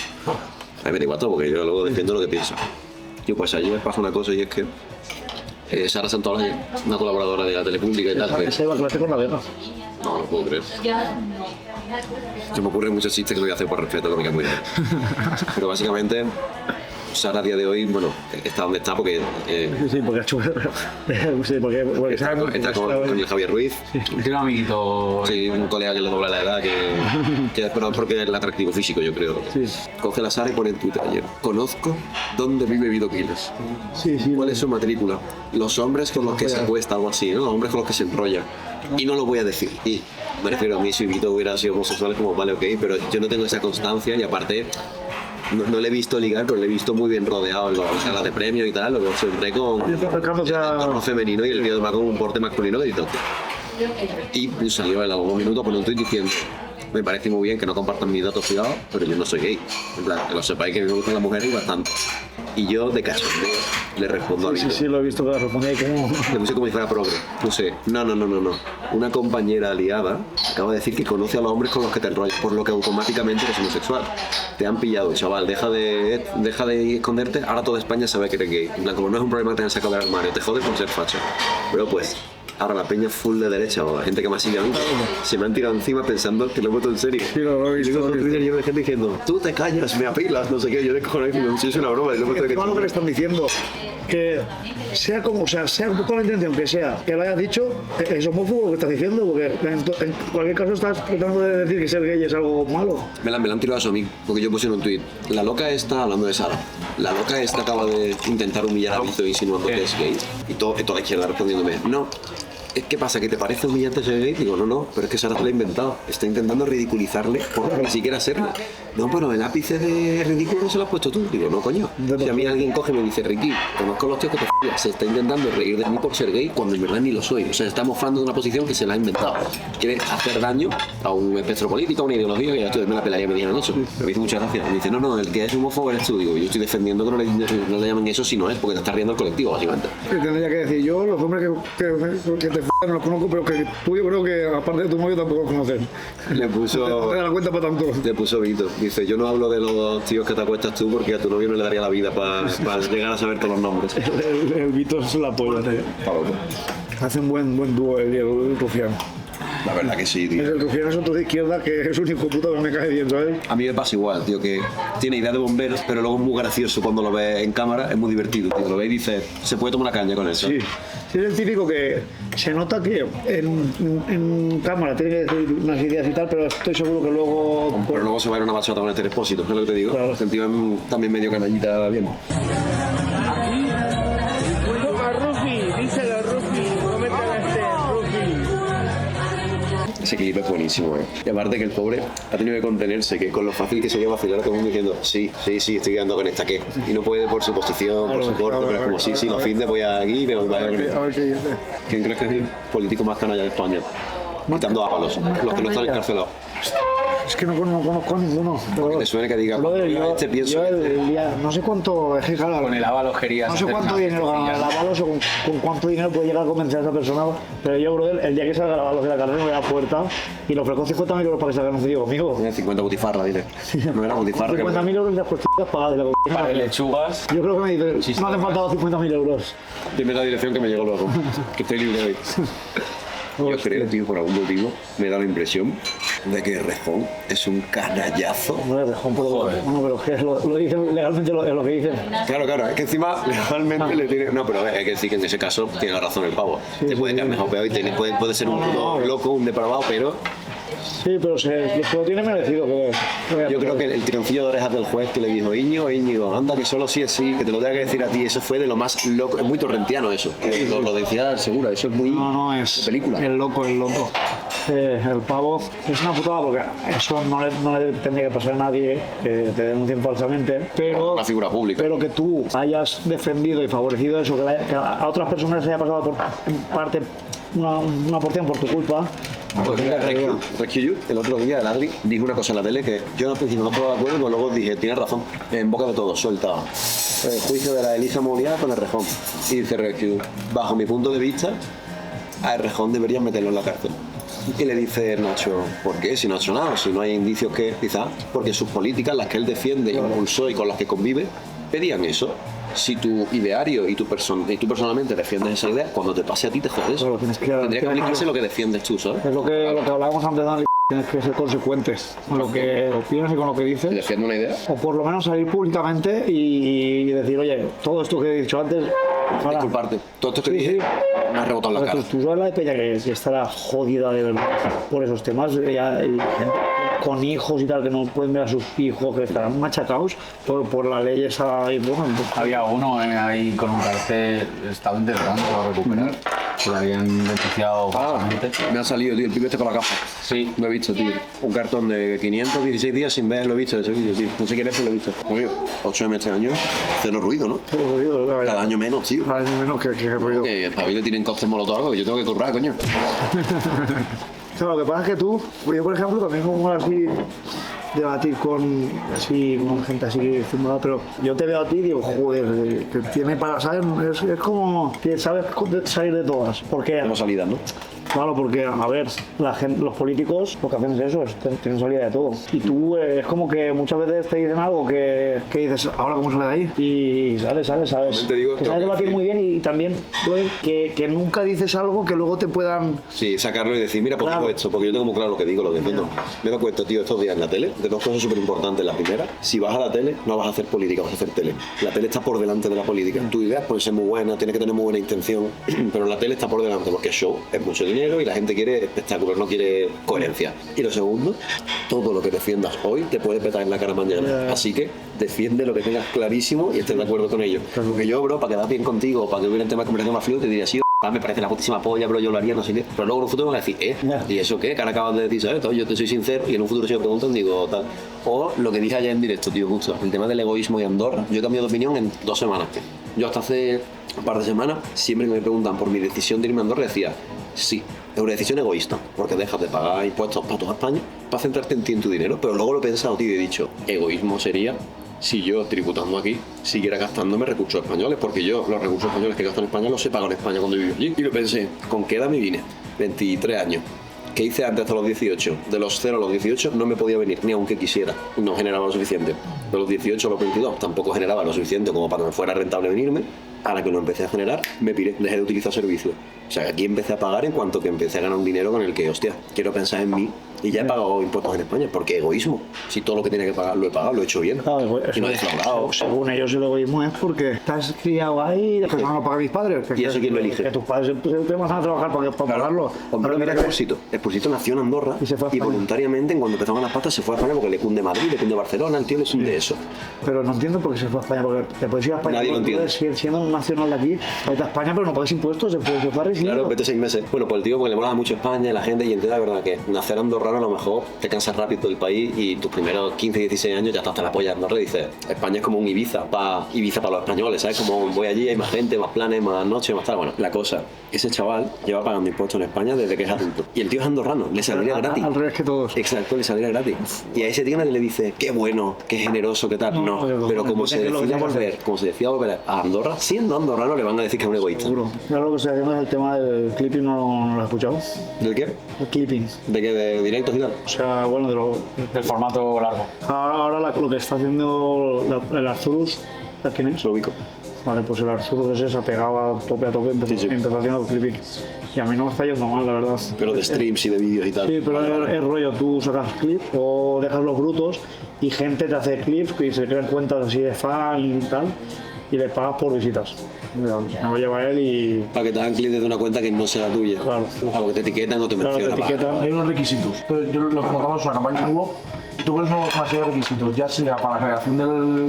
A mí me da igual todo, porque yo luego defiendo lo que pienso. Yo, pues ayer me pasa una cosa y es que Sara Santola, una colaboradora de la Telepública y tal, pues, Ese va a clase con la Vega. no puedo creer. Se me ocurren muchos chistes que no voy a hacer por respeto, que me cae muy bien. Pero básicamente Sara a día de hoy, bueno, está donde está porque Sí, porque ha hecho... Sí, porque está con el Javier Ruiz. Tiene un amiguito. Sí, un colega que le dobla la edad, pero porque es el atractivo físico, yo creo. Sí. Coge la Sara y pone en Twitter ayer: conozco dónde vive Vido Quiles. Sí, sí. ¿Cuál es su matrícula? Los hombres con los que se acuesta, algo así, ¿no? Los hombres con los que se enrolla. Y no lo voy a decir. Y me refiero a mí, si Vito hubiera sido homosexual, es como, vale, ok, pero yo no tengo esa constancia y aparte... No le he visto ligar, pero le he visto muy bien rodeado en las salas de premios y tal, lo que siempre con el entorno femenino y el tío va con un porte masculino que dice. Y salió a los 2 minutos por un tuit diciendo: me parece muy bien que no compartan mis datos privados, pero yo no soy gay. En plan, que lo sepáis que me gustan las mujeres y bastante. Y yo, de cachondeo, le respondo a Vito. Sí, lo he visto que le respondía y como... Le puse como si fuera progre. Puse, no. Una compañera aliada acaba de decir que conoce a los hombres con los que te enrollas, por lo que automáticamente eres homosexual. Te han pillado, chaval, deja de esconderte, ahora toda España sabe que eres gay. En plan, como no es un problema que te hayan sacado del armario, te jodes por ser facha. Pero pues... Ahora la peña full de derecha o la gente que más sigue a mí se me han tirado encima pensando que lo he puesto en serio. Sí, lo he visto. Y luego Twitter lleno de gente diciendo: tú te callas, me apilas, no sé qué. Yo de cojones diciendo: si es una broma. Y luego Es lo que le están diciendo, que sea como, o sea con la intención que sea, que lo hayas dicho, es homófobo lo que estás diciendo, porque en cualquier caso estás tratando de decir que ser gay es algo malo. Me la han tirado eso a mí, porque yo puse en un tuit: la loca esta, hablando de Sara, la loca esta acaba de intentar humillar a Vito insinuando que es gay. Y toda la izquierda respondiéndome: no. ¿Qué pasa? ¿Que te parece humillante ser gay? Digo, no, pero es que Sara te lo ha inventado. Está intentando ridiculizarle por ni siquiera serlo. No, pero el ápice de ridículo no se lo has puesto tú. Digo, no, coño. Si a mí alguien coge y me dice: Ricky, conozco los tíos que te follas, se está intentando reír de mí por ser gay cuando en verdad ni lo soy. O sea, se está mostrando de una posición que se la ha inventado. Quiere hacer daño a un espectro político, a una ideología, que ya tú me la pelaría, me dijeron eso. Me dice muchas gracias. Me dice: no, el que es homófobo eres tú. Digo, yo estoy defendiendo que no le llamen eso si no es, porque te está riendo el colectivo, básicamente. Que tendría que decir yo, los hombres que te no los conozco, pero que tú yo creo que aparte de tu novio tampoco los conoces. Le puso... No te das cuenta para tanto. Le puso Vito. Dice: yo no hablo de los tíos que te acuestas tú porque a tu novio no le daría la vida para llegar a saber todos los nombres. El Vito es la polla, tío. Hace un buen dúo el Rufián. La verdad que sí, tío. El Rufián es otro de izquierda que es un hijo puta que me cae bien, ¿sabes? A mí me pasa igual, tío, que tiene idea de bomberos, pero luego es muy gracioso cuando lo ves en cámara, es muy divertido, tío. Lo ves y dices: se puede tomar una caña con eso. Sí. Sí, es el típico que se nota que en cámara tiene que decir unas ideas y tal, pero estoy seguro que luego... Pero luego se va a ir a una bachata con este expósito, es lo que te digo. Claro. El tío es también medio canallita bien. Ese clip es buenísimo, Y aparte que el pobre ha tenido que contenerse, que con lo fácil que sería vacilar a todo el mundo diciendo: sí, estoy quedando con esta, ¿qué? Y no puede por su posición, por su corte, pero es como: sí, los fines voy aquí y me voy a A ver qué dice. ¿Quién crees que es el político más canalla de España? Quitando a palos, los que no están encarcelados. Es que no conozco a ninguno. Que te suene que diga: pienso. No sé cuánto es que claro, Con el Ábalos querías. no sé cuánto dinero gana el Ábalos o con cuánto dinero puede llegar a convencer a esa persona, pero yo, brother, el día que salga el Ábalos de la carrera me voy a la puerta y le ofrezco 50.000 euros para que salga un vídeo conmigo. Tiene 50 butifarra, dile. No era butifarra. 50.000 euros de las cuestiones pagadas de la Para lechugas. Yo creo que me dice: no hacen falta 50.000 euros. Dime la dirección que me llegó luego. Que estoy libre hoy. Yo creo, tío, por algún motivo, me da la impresión de que Rejón es un canallazo. No es Rejón, pero que lo dicen legalmente, es lo que dicen. Claro, es que encima legalmente le tiene... No, pero hay que decir que en ese caso tiene razón el pavo. Te puede quedar mejor peor y puede ser un loco, un depravado, pero... Sí, pero lo tiene merecido. Yo creo que el tironcillo de orejas del juez que le dijo: Íñigo, anda, que solo sí es sí, que te lo tenga que decir a ti, eso fue de lo más loco. Es muy torrentiano eso. Lo decía Segura, eso es muy... No, es de película. El loco. El pavo es una putada porque eso no le tendría que pasar a nadie que te denuncien falsamente, pero una figura pública. Pero que tú hayas defendido y favorecido eso, que a otras personas les haya pasado por en parte una porción por tu culpa. Pues mira, Rescue You, el otro día el Adri dijo una cosa en la tele que yo al principio no estaba de acuerdo, pero luego dije: tiene razón, en boca de todos, suelta el juicio de la Elisa Mouriá con el Rejón. Y dice Rescue: bajo mi punto de vista, a Rejón deberían meterlo en la cárcel. Y le dice Nacho: ¿por qué? Si no ha hecho nada, si no hay indicios que quizás, porque sus políticas, las que él defiende, impulsó y con las que convive, pedían eso. Si tu ideario y tú personalmente defiendes esa idea, cuando te pase a ti te jodes. Claro, tendría que explicarse lo que defiendes tú, ¿sabes? Es lo que hablábamos antes, Dani, tienes que ser consecuente con lo que opinas y con lo que dices. Defiendo una idea. O por lo menos salir públicamente y decir, oye, todo esto que he dicho antes, para. Disculparte. Todo esto que Sí, dije sí. me ha rebotado en la Pero cara. tú sabes la de peña que estará jodida de verdad por esos temas, ya, y gente con hijos y tal, que no pueden ver a sus hijos, que estarán machacados por la ley esa. Y, bueno, Había uno ahí con un cartel, estaba intentando recuperar, que lo habían beneficiado bastante. Me ha salido, tío, el pibe este con la caja. Sí. Lo he visto, tío. Un cartón de 516 días sin ver, lo he visto ese vídeo, tío. No sé quién es, pero lo he visto. Oye, 8M este año, cero ruido, ¿no? todo jodido, la verdad. Cada año menos, tío. Cada año menos que ruido. Que a mí le tienen costes molotov algo, que yo tengo que currar, coño. Claro, lo que pasa es que tú, yo por ejemplo, también como así debatir con gente así fumada, pero yo te veo a ti y digo, joder, que tiene para, ¿sabes? Es como que sabes salir de todas. Porque, Tengo salidas, ¿no? claro, porque, a ver, la gente, los políticos lo que hacen es eso, tienen salida de todo. Y tú es como que muchas veces te dicen algo que dices, ahora cómo sale de ahí. Y sabes. Te digo, que sabes debatir muy bien y también que nunca dices algo que luego te puedan. Sí, sacarlo y decir, mira, pues Claro. digo esto, porque yo tengo muy claro lo que digo, lo defiendo. Me he dado cuenta, tío, estos días en la tele, de dos cosas súper importantes. La primera, si vas a la tele, no vas a hacer política, vas a hacer tele. La tele está por delante de la política. Tu idea puede ser muy buena, tienes que tener muy buena intención, pero la tele está por delante porque es show, es mucho dinero y la gente quiere espectáculo, no quiere coherencia. Y lo segundo, todo lo que defiendas hoy te puede petar en la cara mañana. Así que defiende lo que tengas clarísimo y estés de acuerdo con ello. Porque yo, bro, para quedar bien contigo, para que hubiera un tema de conversación más fluido, te diría, sí, me parece la putísima polla, pero yo lo haría, no sé qué. Pero luego en un futuro me vas a decir, ¿y eso qué? Que ahora acabas de decir, ¿sabes? Entonces, yo te soy sincero y en un futuro si me preguntan, digo, tal. O lo que dije ayer en directo, tío, justo, el tema del egoísmo y Andorra. Yo he cambiado de opinión en 2 semanas. Yo hasta hace un par de semanas, siempre que me preguntan por mi decisión de irme a Andorra, decía, sí, es una decisión egoísta, porque dejas de pagar impuestos para toda España para centrarte en ti, en tu dinero. Pero luego lo he pensado, tío, y he dicho, egoísmo sería si yo, tributando aquí, siguiera gastándome recursos españoles, porque yo los recursos españoles que gasto en España los he pagado en España cuando viví allí. Y lo pensé, ¿con qué edad me vine? 23 años. ¿Qué hice antes hasta los 18? De los 0 a los 18 no me podía venir, ni aunque quisiera. No generaba lo suficiente. De los 18 a los 22 tampoco generaba lo suficiente como para que me fuera rentable venirme. A la que lo empecé a generar, me piré, dejé de utilizar servicios. O sea, aquí empecé a pagar en cuanto que empecé a ganar un dinero con el que, hostia, quiero pensar en mí. Y ya he pagado impuestos en España, porque egoísmo. Si todo lo que tenía que pagar lo he pagado, lo he hecho bien. Claro, y no he defraudado. Según ellos el egoísmo es porque estás criado ahí, que no lo pagan mis padres. ¿Y eso quién lo elige? Que tus padres siempre van a trabajar para pagarlo. Hombre, Ahora mira que- Expósito. Expósito nació en Andorra Y se fue a España. voluntariamente, en cuando empezaron las pastas, se fue a España porque le cunde Madrid, le cunde Barcelona, el tío le cunde eso. Pero no entiendo por qué se fue a España, porque te puedes ir a España. Nadie lo porque entiende. puedes seguir siendo un nacional de aquí, vete a España, pero no pagas impuestos, se fue a residir. Claro, vete 6 meses. Bueno, pues el tío, porque le molaba mucho España y la gente, y entiende la verdad que nacer andorrano a lo mejor te cansas rápido del país y tus primeros 15, 16 años ya estás hasta la polla de Andorra y dices, España es como un Ibiza para los españoles, ¿sabes? Como voy allí, hay más gente, más planes, más noches, más tal. Bueno, la cosa, ese chaval lleva pagando impuestos en España desde que es adulto. Y el tío es andorrano, le saldría gratis. Al revés que todos. Exacto, le saldría gratis. Y a ese tío nadie le dice, qué bueno, qué generoso, qué tal. No, pero como se decía volver a Andorra, siendo andorrano le van a decir que es un egoísta. Seguro. Yo lo que estoy haciendo es el tema del clipping, no lo he escuchado. ¿Del qué? El clipping. ¿De qué? ¿De directos y tal? O sea, bueno, Del formato largo. ahora lo que está haciendo el Arturus, ¿sabes quién es? Lo ubico. Vale, pues el Arturus ese se ha pegado a tope, empezó haciendo el clipping. Y a mí no me está yendo mal, la verdad. Pero de streams y de vídeos y tal. Sí, pero es rollo, tú sacas clips o dejas los brutos y gente te hace clips y se crean cuentas así de fan y tal y le pagas por visitas. Me lo lleva él y... Para que te hagan clic desde una cuenta que no sea tuya. Claro. Ah, porque te etiquetan o te Claro, te mencionan. etiquetan. Hay unos requisitos. Entonces, yo lo que montamos es una campaña nueva y tú pones una serie de requisitos, ya sea para la creación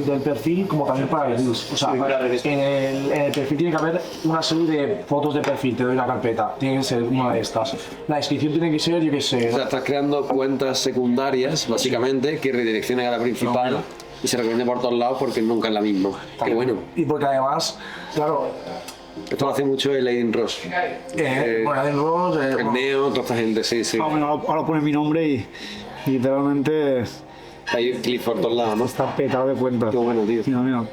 del perfil como también para el reels. O sea, en el perfil tiene que haber una serie de fotos de perfil, te doy la carpeta, tiene que ser una de estas. La descripción tiene que ser, yo qué sé, O sea, estás creando cuentas secundarias, básicamente, que redireccionen a la principal y se recomienden por todos lados porque nunca es la misma. Qué bueno. y porque además, claro, Esto lo hace mucho el Aiden Ross. bueno, hay dos, El bueno, Neo, toda esta gente, sí, sí. Ah, bueno, ahora pone mi nombre y literalmente Hay clips por todos lados, ¿no? está petado de cuentas. Qué bueno, tío. Mira.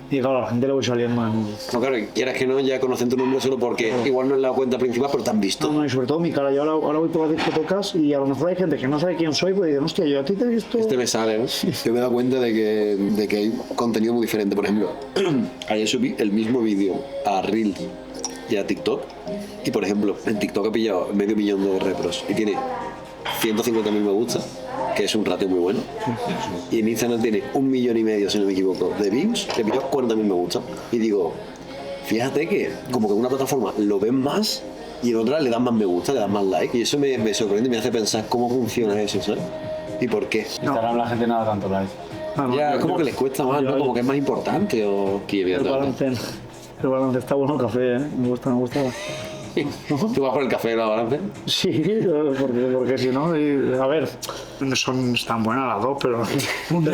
Y claro, a la gente le voy saliendo en... No, claro, quieras que no, ya conocen tu nombre solo porque igual no es la cuenta principal, pero te han visto. No, y sobre todo mi cara. Yo ahora voy por las discotecas y a lo mejor hay gente que no sabe quién soy, pues dicen, hostia, yo a ti te he visto... Este me sale, ¿no? Yo me he dado cuenta de que hay contenido muy diferente. Por ejemplo, ayer subí el mismo vídeo a Reel y a TikTok. Y por ejemplo, en TikTok ha pillado 500.000 de repros y tiene 150.000 me gusta, que es un ratio muy bueno. Y en Instagram tiene 1,5 millones, si no me equivoco, de views, le pillado 40.000 me gusta. Y digo, fíjate que como que en una plataforma lo ven más y en otra le dan más me gusta, le dan más like. Y eso me sorprende y me hace pensar cómo funciona eso, ¿sabes? ¿Y por qué? Instagram la gente no da tanto like. Ya, es como que les cuesta más, ¿no? Como que es más importante o que El balance está bueno el café, me gusta. ¿Tú vas por el café de la balance? Sí, porque si no, a ver, están buenas las dos, pero...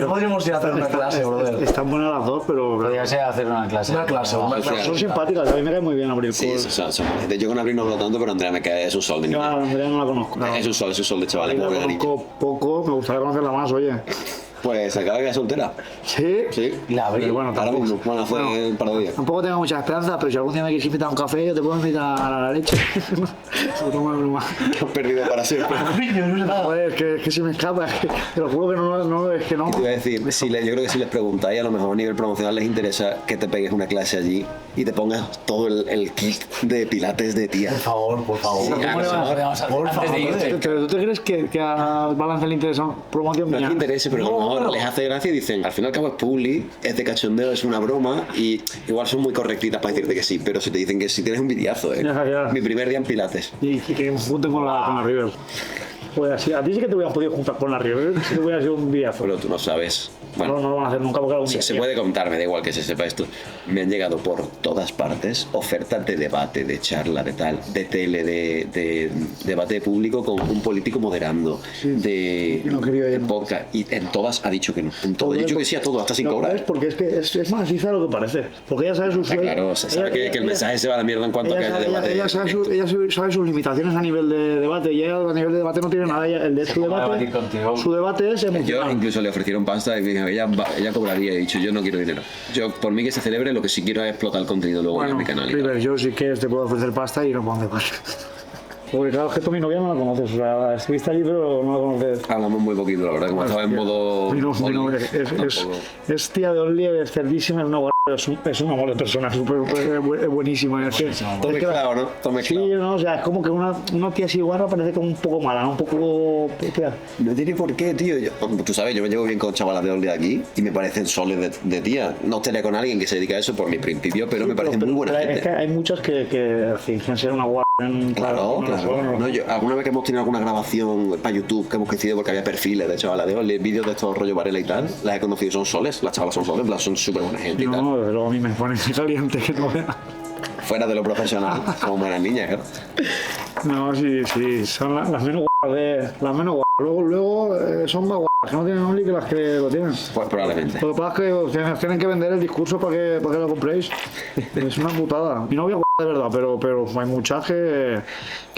Podríamos ir a hacer una clase, brother. Están buenas las dos, pero... Podría ser hacer una clase. Una clase. Son simpáticas, a mí me cae muy bien abrir Sí, yo con Abril no hablo tanto, pero Andrea me cae, es un sol de niña. Andrea no la conozco. Es un sol de chavales, La pobre cariño. conozco poco, me gustaría conocerla más, oye. Pues se acaba de quedar soltera. Sí. Sí. Y la Abril. Pero bueno, Ahora tampoco. mismo, bueno, hace un par de días. Tampoco tengo muchas esperanzas, pero si algún día me quieres invitar a un café, yo te puedo invitar a la leche. broma. Te has perdido para siempre. Joder, es que se me escapa, es que te lo juro que no, es que no. Te iba a decir, yo creo que si les preguntáis, a lo mejor a nivel promocional les interesa que te pegues una clase allí y te pongas todo el kit de pilates de tía. Por favor. Sí, ¿Cómo le vamos a hacer antes de irte? Pero ¿tú te crees que a Balance le interesa promoción No es mía? que interese, pero a lo mejor les hace gracia y dicen, al fin y al cabo es publi, es de cachondeo, es una broma y igual son muy correctitas para decirte que sí, pero si te dicen que sí tienes un videazo, Ya. Mi primer día en pilates. Y que me junten con la River. Pues así, a ti sí que te hubieras podido juntar con la River, si te hubiera sido un viazo. Pero tú no sabes. Bueno, No lo van a hacer nunca porque algún día. se puede contar, me da igual que se sepa esto. Me han llegado por todas partes ofertas de debate, de charla, de tal, de tele, de debate público con un político moderando, de No quería ir. podcast. Y en todas ha dicho que no. En todo. Ha dicho que sí a todo, hasta sin Lo que cobrar. es porque es que es más así de lo que parece. Porque ella sabe sus Está claro, se sabe que el mensaje se va a la mierda en cuanto a que haya debate. ella sabe sus limitaciones a nivel de debate y ella a nivel de debate no tiene nada. El de su debatir contigo. debate es Yo emocional. incluso le ofrecieron pasta y me dijo, ella cobraría. He dicho, yo no quiero dinero. Yo, por mí que se celebre, lo que sí quiero es explotar el contenido luego en mi canal. y tal. River, yo sí que te puedo ofrecer pasta y no puedo hacer pasta. Porque claro, es que tú mi novia no la conoces, o sea, estuviste allí pero no la conoces. Hablamos muy poquito, la verdad, como estaba en modo... Mi novia tampoco- es tía de Only, es cerdísima, es una guarda, es un amor de persona, es buenísima. Es que, Todo mezclado, ¿no? Todo sí, mezclado. no, o sea, es como que una tía así guarra parece como un poco mala, ¿no? Un poco... No tiene por qué, tío. Tú sabes, yo me llevo bien con chavalas de Only de aquí y me parecen soles de tía. No estaría con alguien que se dedica a eso por mi principio, pero me parecen muy buena pero es que gente. hay muchas que fingen ser una guarra. Claro. No, alguna vez que hemos tenido alguna grabación para YouTube que hemos coincidido porque había perfiles de chavalas de Only, vídeos de estos rollo Varela y tal, las he conocido, son soles, las chavalas son soles, en plan, son súper buena gente y tal. No, desde luego a mí me pone caliente que no vea. Fuera de lo profesional, como buenas niñas, claro. No, sí, son las menos guarras las menos guarras. Luego son más guarras que no tienen Only que las que lo tienen. Pues probablemente. Lo que pasa es que tienen que vender el discurso para que lo compréis. Es una putada. Mi novia es de verdad, pero hay muchas que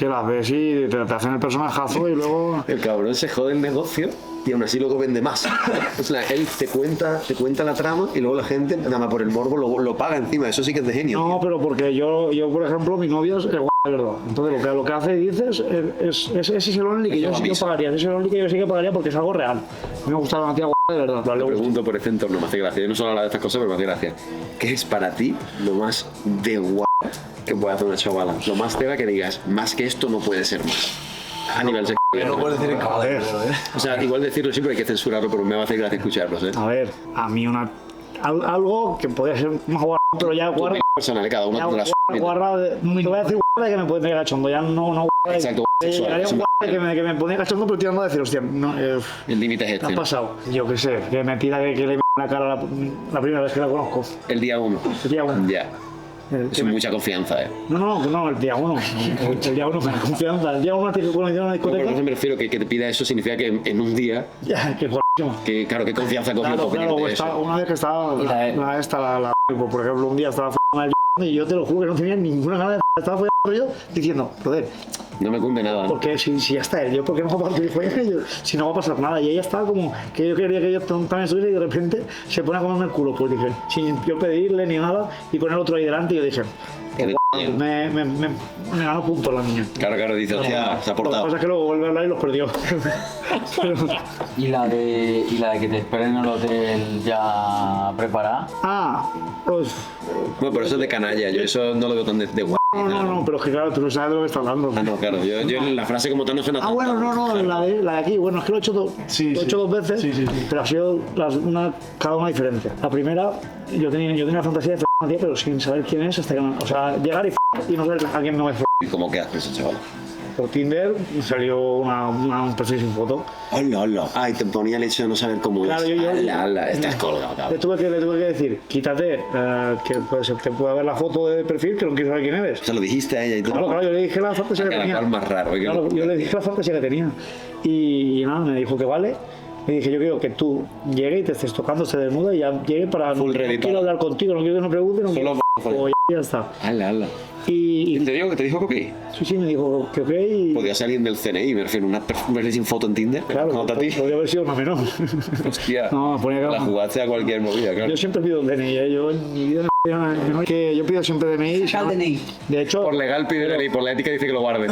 las ves y te hacen el personajazo y luego... El cabrón se jode el negocio y aún así luego vende más. O sea, él te cuenta la trama y luego la gente, nada más por el morbo, lo paga encima. Eso sí que es de genio. No, tío. pero porque yo por ejemplo, mi novia es guapa de verdad. Entonces lo que hace y dices ese es el Only que yo sí que pagaría. Ese es el Only que yo sí que pagaría porque es algo real. A mí me gusta una tía guapa de verdad. Te pregunto por este entorno, me hace gracia. Yo no solo hablar de estas cosas, pero me hace gracia. ¿Qué es para ti lo más de guapa que puede hacer una chavala? Lo más tela que digas, más que esto no puede ser más. A nivel sexual. No puedes decir en caballero, O sea, igual decirlo siempre hay que censurarlo, pero me va a hacer gracia escucharlos, ¿eh? A ver, a mí algo que podría ser más guarra, pero ya guarra. Personal, cada uno de las... Guarra te voy a decir guarra de que me puede tener cachondo, ya no guarra de Exacto, sexual. haría un guarra que me pone cachondo, pero tirando a decir, hostia, no, El límite es ¿qué este, ha ¿no? pasado? Yo qué sé, que me tira que le la cara la primera vez que la conozco. El día 1. El día 1. Ya. Es mucha confianza, ¿eh? No, el día 1. El día 1 me da confianza. El día 1 te conocí en una No, discoteca. pero no me refiero que te pida eso significa que en un día, Ya, que guapísimo. que claro, qué confianza cogió Claro, para claro, pedirte está, eso. una vez que estaba por ejemplo, un día estaba follando el y yo te lo juro que no tenía ninguna gana de estaba follando yo diciendo, joder, No me cunde nada, ¿no? porque si ya está él, yo porque no va a pasar si no va a pasar nada. Y ella estaba como que yo quería que yo también estuviera y de repente se pone a comerme el culo, pues dije, sin yo pedirle ni nada, y con el otro ahí delante y yo dije, Qué de me ganó puntos la niña. Claro, dice, hostia, se ha Lo que portado. pasa es que luego vuelve a hablar y los perdió. Pero- Y la de que te esperen en el hotel ya preparada. pues Bueno, pero eso es de canalla, yo eso no lo veo tan de guay. No, pero es que claro, tú no sabes de lo que estás hablando. Ah, no, claro, yo la frase como tal no suena Ah, tan- bueno, no, la de aquí. Bueno, es que lo he hecho, lo he hecho dos veces, pero ha sido cada una diferente. La primera, yo tenía la fantasía de una tía, pero sin saber quién es, hasta que o sea, llegar y no saber a quién me f. ¿Y cómo qué haces, chaval? Por Tinder me salió un perfil sin foto. Hola, hola. Ay, te ponía el hecho de no saber cómo Claro, es. yo- Ala, estás colgado, Le cabrón. tuve que decir, quítate, que pues, te puede ver la foto de perfil, que no quiero saber quién eres. Se lo dijiste a ella y todo. Claro, yo le dije la fantasía que Cada tenía. cual más raro, ¿eh? Claro, yo le dije la fantasía que tenía. Y nada, me dijo que vale. Le dije, yo quiero que tú llegues y te estés tocando, estés desnuda y ya llegue para... Full ready no quiero para- hablar contigo, no quiero que me preguntes, no Solo quiero... para- O ya está. Ala. Y ¿Te digo que te dijo que ok? sí, me dijo que ok y... Podía ser alguien del CNI, me refiero, una persona sin foto en Tinder. Claro, como a ti. podría haber sido una menor. Hostia. No, ponía que- La jugaste a cualquier movida, claro. Yo siempre pido el DNI, yo en mi vida que yo pido siempre DNI. Saca el DNI. De hecho, Por legal pide el DNI, por la ética dice que lo guarde.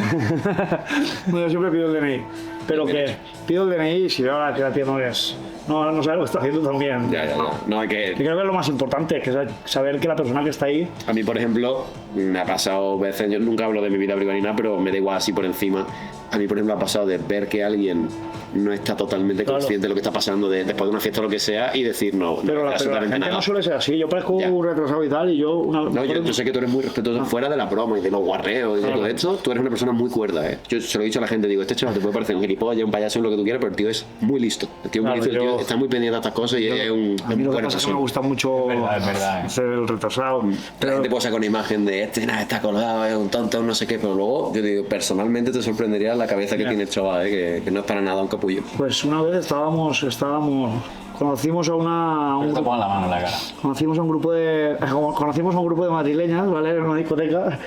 no, yo siempre pido el DNI. Pero que pido el DNI y si veo que la tía no es... No sabe lo que está haciendo también. Ya. No, hay Y que... creo que es lo más importante, que es saber que la persona que está ahí... A mí, por ejemplo, me ha pasado veces, yo nunca hablo de mi vida privada ni nada, pero me da igual así por encima. A mí, por ejemplo, ha pasado de ver que alguien no está totalmente Claro. consciente de lo que está pasando después de una fiesta o lo que sea y decir no, Pero la absolutamente gente nada. no suele ser así. Yo parezco Ya. un retrasado y tal, y yo... No, yo sé que tú eres muy respetuoso fuera de la broma y de los guarreos y de todo esto. Tú eres una persona muy cuerda, ¿eh? Yo se lo he dicho a la gente, digo, este chaval te puede parecer un gilipollas, un payaso, lo que tú quieras, pero el tío es muy listo. El tío es muy Claro, listo, el tío yo- está muy pendiente de estas cosas y es un A mí lo que buena pasa es que me persona. gusta mucho Es verdad. ser el retrasado. La gente puede sacar una imagen de este, nada, está colgado, es un tonto, no sé qué, pero luego, yo digo, personalmente te sorprendería la cabeza que tiene el chaval, que no es para nada un capullo. Pues una vez conocimos a Pero te pongan la mano en la cara. conocimos a un grupo de madrileñas, ¿vale? En una discoteca.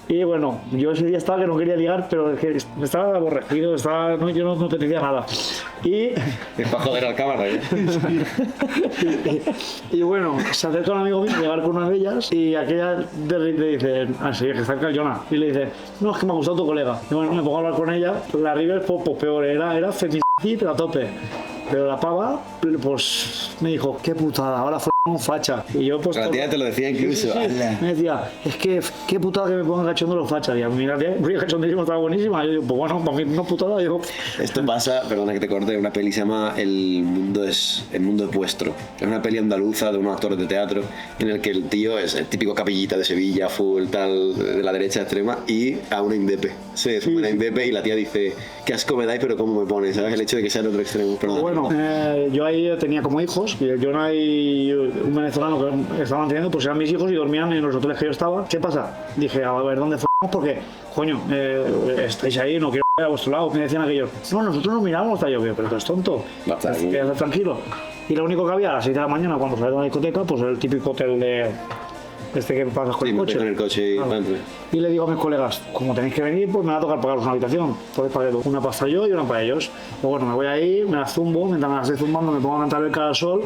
Y bueno, yo ese día estaba que no quería ligar, pero es que estaba aborrecido, yo no apetecía nada. Y, Es para joder al cámara, ¿eh? y bueno, se acerca un amigo mío a llegar con una de ellas y aquella le dice, sí, que está en Cayona, y le dice, no, es que me ha gustado tu colega. Y bueno, me pongo a hablar con ella, la River, pues peor, era feminista a tope. Pero la pava, pues me dijo, qué putada, ahora fue un facha. Y yo pues... La tía te lo decía incluso. Sí. ala. Me decía, es que qué putada que me pongan cachondo los fachas. Y a mí la tía, cachondísima, estaba buenísima. Y yo digo, pues bueno, para mí una putada. Yo, Esto pasa, perdona que te corte, una peli se llama El mundo es vuestro. Es una peli andaluza de unos actores de teatro en el que el tío es el típico capillita de Sevilla, full, tal, de la derecha extrema, y a una indepe. Se sube una indepe y la tía dice, qué asco me dais, pero cómo me pones, ¿sabes? El hecho de que sea el otro extremo. Perdón. bueno, yo ahí tenía como hijos. Y yo no hay un venezolano que estaba manteniendo, pues eran mis hijos y dormían en los hoteles que yo estaba. ¿Qué pasa? Dije, a ver, ¿dónde fuimos? Porque, coño, estáis ahí, no quiero ir a vuestro lado. Me decían aquellos, no, nosotros nos miramos hasta yo, pero tú eres tonto. Va a estar aquí. Quédate tranquilo. Y lo único que había a las 6 de la mañana cuando salí de la discoteca, pues era el típico hotel de este que pasas con Sí, el me coche. meto en el coche y... Claro. Y le digo a mis colegas, como tenéis que venir, pues me va a tocar pagaros una habitación. Entonces pagué una para yo y una para ellos. Pues bueno, me voy ahí, me la zumbo, mientras me la estoy zumbando me pongo a cantar el cara al sol.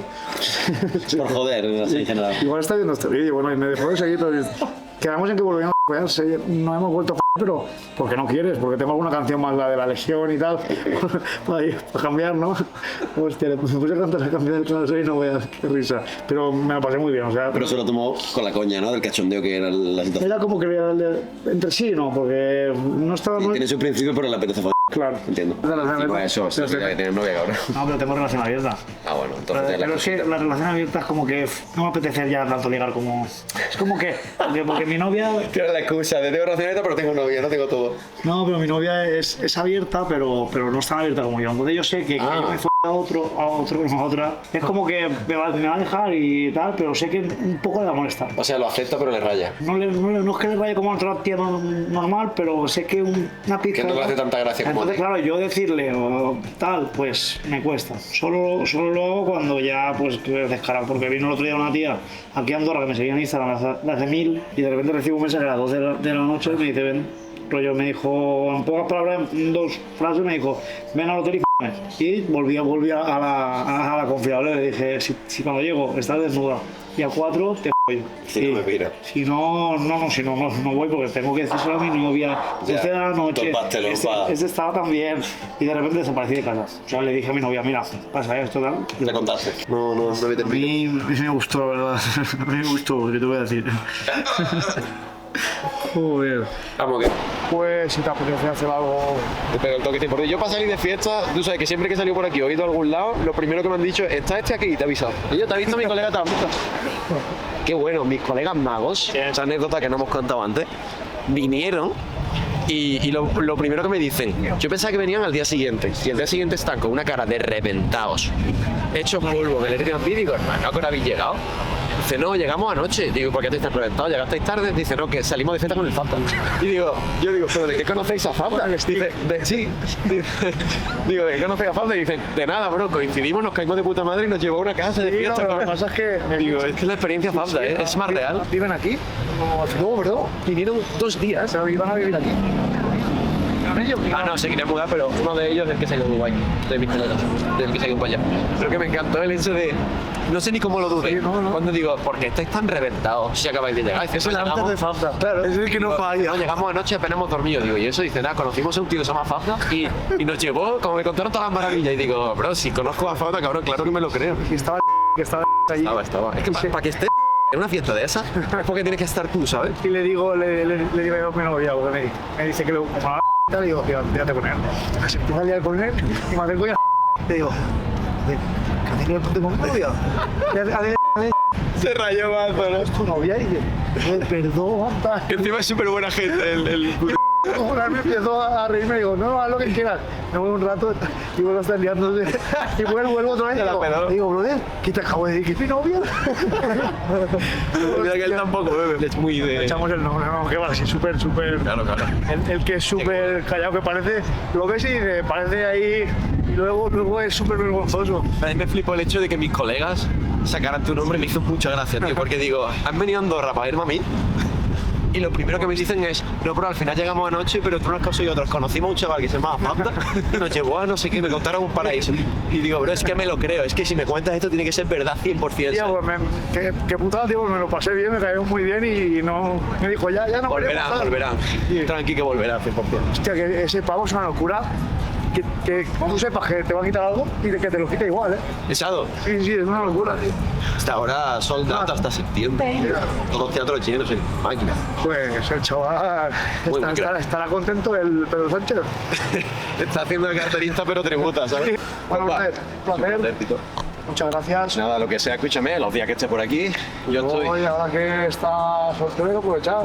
Por joder, así en general. Igual está viendo este vídeo, bueno, y me dejó de seguir. Entonces, quedamos en que volvíamos a follar, no hemos vuelto a follar, pero porque no quieres, porque tengo alguna canción más, la de la Legión y tal, para cambiar, ¿no? Hostia, me puse a cantar la canción del cara al sol y no veas, qué risa. Pero me la pasé muy bien, o sea... Pero se lo tomó con la coña, ¿no? Del cachondeo que era la situación. Era como que entre sí, ¿no, porque no estaba... Tiene su principio, pero le apetece foder. Claro. Entiendo. No es eso, es que tienes novia, cabrón. No, pero tengo relación abierta. Ah, bueno, entonces ya la Pero es que la relación abierta es como que no me apetece ya tanto ligar como... Es como que... Porque mi novia... Tienes la excusa de tengo relación abierta, pero tengo novia, no tengo todo. No, pero mi novia es abierta, pero no es tan abierta como yo. Entonces yo sé que yo me fue a otra. Es como que me va a dejar y tal, pero sé que un poco le va a molestar. O sea, lo acepta, pero le raya. No es que le vaya como a otra tía normal, pero sé que una pizca... Que no le hace tanta gracia como a Entonces, ti. claro, yo decirle o tal, pues me cuesta. Solo lo hago cuando ya, pues, que es descarado. Porque vino el otro día una tía aquí a Andorra que me seguía en Instagram de hace 1000 y de repente recibo un mensaje a las 2 de la noche y me dice, ven, rollo, me dijo, en pocas palabras, en 2 frases, me dijo, ven al hotel y f***me. Y volví a la confiable, le dije, si cuando llego estás desnuda y a 4 te f***yo. Si no me piro. Si no voy porque tengo que decírselo a mi novia. Ya, 12 de la noche. todo pastelón, pa. Este estaba también. Y de repente desaparecí de casa. O sea, le dije a mi novia, mira, pasa esto, tal. Le contaste. No me te A mí me gustó, la verdad. A mí me gustó, ¿qué te voy a decir? Joder. Vamos, que Pues si te apetece hacer algo... te pego el toque. Porque yo para salir de fiesta, tú sabes que siempre que he salido por aquí o he ido a algún lado, lo primero que me han dicho es, ¿está este aquí? Y te he avisado. Y yo te he visto, mi colega te ha visto. Qué bueno, mis colegas magos, esa anécdota que no hemos contado antes, vinieron y lo primero que me dicen, yo pensaba que venían al día siguiente, y al día siguiente están con una cara de reventados, hechos polvo, me le Airbnb, digo, hermano, ¿a qué hora habéis llegado? Dice, no, llegamos anoche. Digo, ¿por qué estáis tan reventados? ¿Llegasteis tarde? Dice, no, que salimos de fiesta con el Fanta. Y yo digo, ¿pero de qué conocéis a Fanta? Dice, sí. Digo, ¿de qué conocéis a Fanta? Y dicen, de nada, bro, coincidimos, nos caímos de puta madre y nos llevó a una casa de fiesta. Lo que pasa es que... Digo, es que la experiencia Fanta, es más real. ¿Viven aquí? No, bro, vinieron 2 días. ¿Se iban a vivir aquí? Ah, no, se quería mudar, pero uno de ellos es el que se ha ido a Dubái, de mis colegas, del que se ha ido para allá. Pero que me encantó el hecho de, no sé ni cómo lo dudé, cuando digo, ¿por qué estáis tan reventados si acabáis de llegar? Es el antes de Fanta. Claro, es el que no falla. No, llegamos anoche, apenas hemos dormido, digo, y eso dice, nada, conocimos a un tío que se llama Fanta y nos llevó, como me contaron todas las maravillas, y digo, bro, si conozco a Fanta, cabrón, claro que me lo creo. Y estaba allí. Estaba. Es que para que esté en una fiesta de esa, es porque tienes que estar tú, ¿sabes? Y le digo a mi novia, porque me dice que le digo, fíjate con él. Se empieza a liar con él y me acerco y le digo, ¿qué tiene el con mi novia? Se rayó más, ¿no? ¿Es tu novia? Y dice, perdón, Que encima es súper buena gente, el Una vez me empiezo a reírme y digo, no, haz lo que quieras. Me voy un rato y vuelvo a estar liándose. Y vuelvo otra vez y digo, brother, ¿qué te acabo de decir? ¿Que es mi novia? Mira que él tampoco bebe. Es muy de... Echamos el nombre, no, que va, así súper. Claro. El que es súper callado que parece, lo ves y dice, parece ahí, y luego es súper vergonzoso. A mí me flipó el hecho de que mis colegas sacaran tu nombre y me hizo mucha gracia, tío, porque digo, han venido a Andorra para irme a mí. Y lo primero que me dicen es, no, pero al final llegamos anoche, pero tú no has conseguido otros. Conocimos a un chaval que se llama Fanta, nos llevó a no sé qué, me contaron un paraíso. Y digo, bro, es que me lo creo, es que si me cuentas esto tiene que ser verdad 100%. Tío, pues qué putada, tío, me lo pasé bien, me cayó muy bien y no... Me dijo, ya no Volverá. Tranqui que volverá 100%. Hostia, que ese pavo es una locura. Que tú sepas que te va a quitar algo y que te lo quita igual, ¿eh? ¿Pesado? Sí, es una locura, tío. Hasta ahora sold out hasta septiembre. Todos los teatros llenos en máquina. Pues el chaval estará contento, el Pedro Sánchez. Está haciendo el carterista pero tributa, ¿sabes? Bueno, placer. Muchas gracias. Nada, lo que sea, escúchame, los días que esté por aquí, yo estoy. Oye, ahora que está soltero, hay que aprovechar.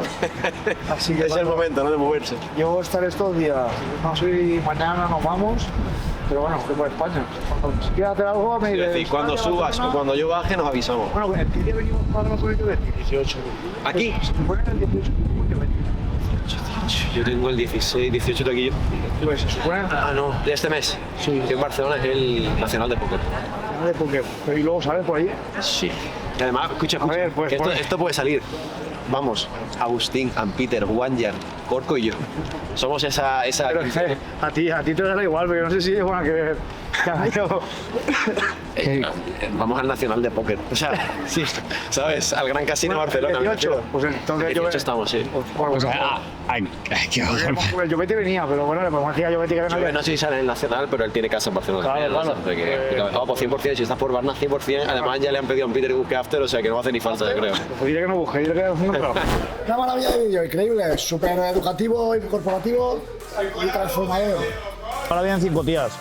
Así que Es el momento, ¿no? De moverse. yo estaré estos días. No sé si mañana nos vamos, pero bueno, que por España. Si quieres hacer algo, me Es dices. decir, cuando subas o cuando yo baje, nos avisamos. Bueno, el día venimos para la proyecto del 18. ¿Aquí? Se supone el 18. Yo tengo el 16, 18 de aquí. Pues se supone No, de este mes. Sí. Que en Barcelona es el Nacional de Póker. de porque y luego sales por ahí. Sí. Y además, escucha, A ver, pues, que esto puede salir. Vamos, Agustín, Peter, Wanjar, Corco y yo. Somos esa Pero a ti te da igual, porque no sé si es buena que ver. Vamos al Nacional de Póker. O sea, sí, ¿sabes? Al Gran Casino de Barcelona. 18. Pues entonces 18 estamos, sí. Pues, el Jovete venía, pero bueno, le podemos decir a Jovete que venga. No sé si sale en el Nacional, pero él tiene casa en Barcelona. Claro. O sea, que, pues 100%, si estás por Barna, 100%. Además, ya le han pedido a Peter que busque after, o sea que no va a hacer ni falta, yo creo. Pues diré que no busque, diré que no busque. Una maravilla de vídeo, increíble, súper educativo y corporativo y transformador. Ahora vienen 5 tías.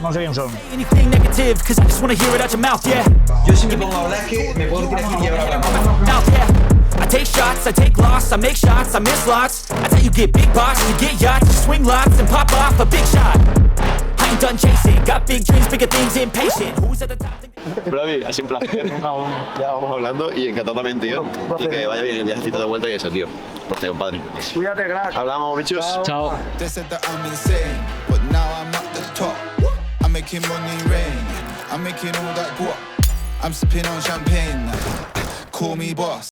No sé quién son. Anything negative, cause I just wanna hear it out your mouth, yeah. Yo si me pongo a hablar es que me puedo tirar aquí y ahora hablamos. Mouth, yeah. I take shots, I take loss, I make shots, I miss lots. I tell you get big box, you get yachts, you swing lots and pop off a big shot. I ain't done chasing, got big dreams, bigger things, impatient. Who's at the top? Brody, ha sido un placer. Ya vamos hablando y encantado también, tío. Y que vaya bien el viajecito de vuelta y eso, tío. Placer, compadre. Cuídate, crack. Hablamos, bichos. Ciao. They said that I'm insane, but now I'm at the top. I'm making money rain, I'm making all that guap. I'm sipping on champagne, call me boss.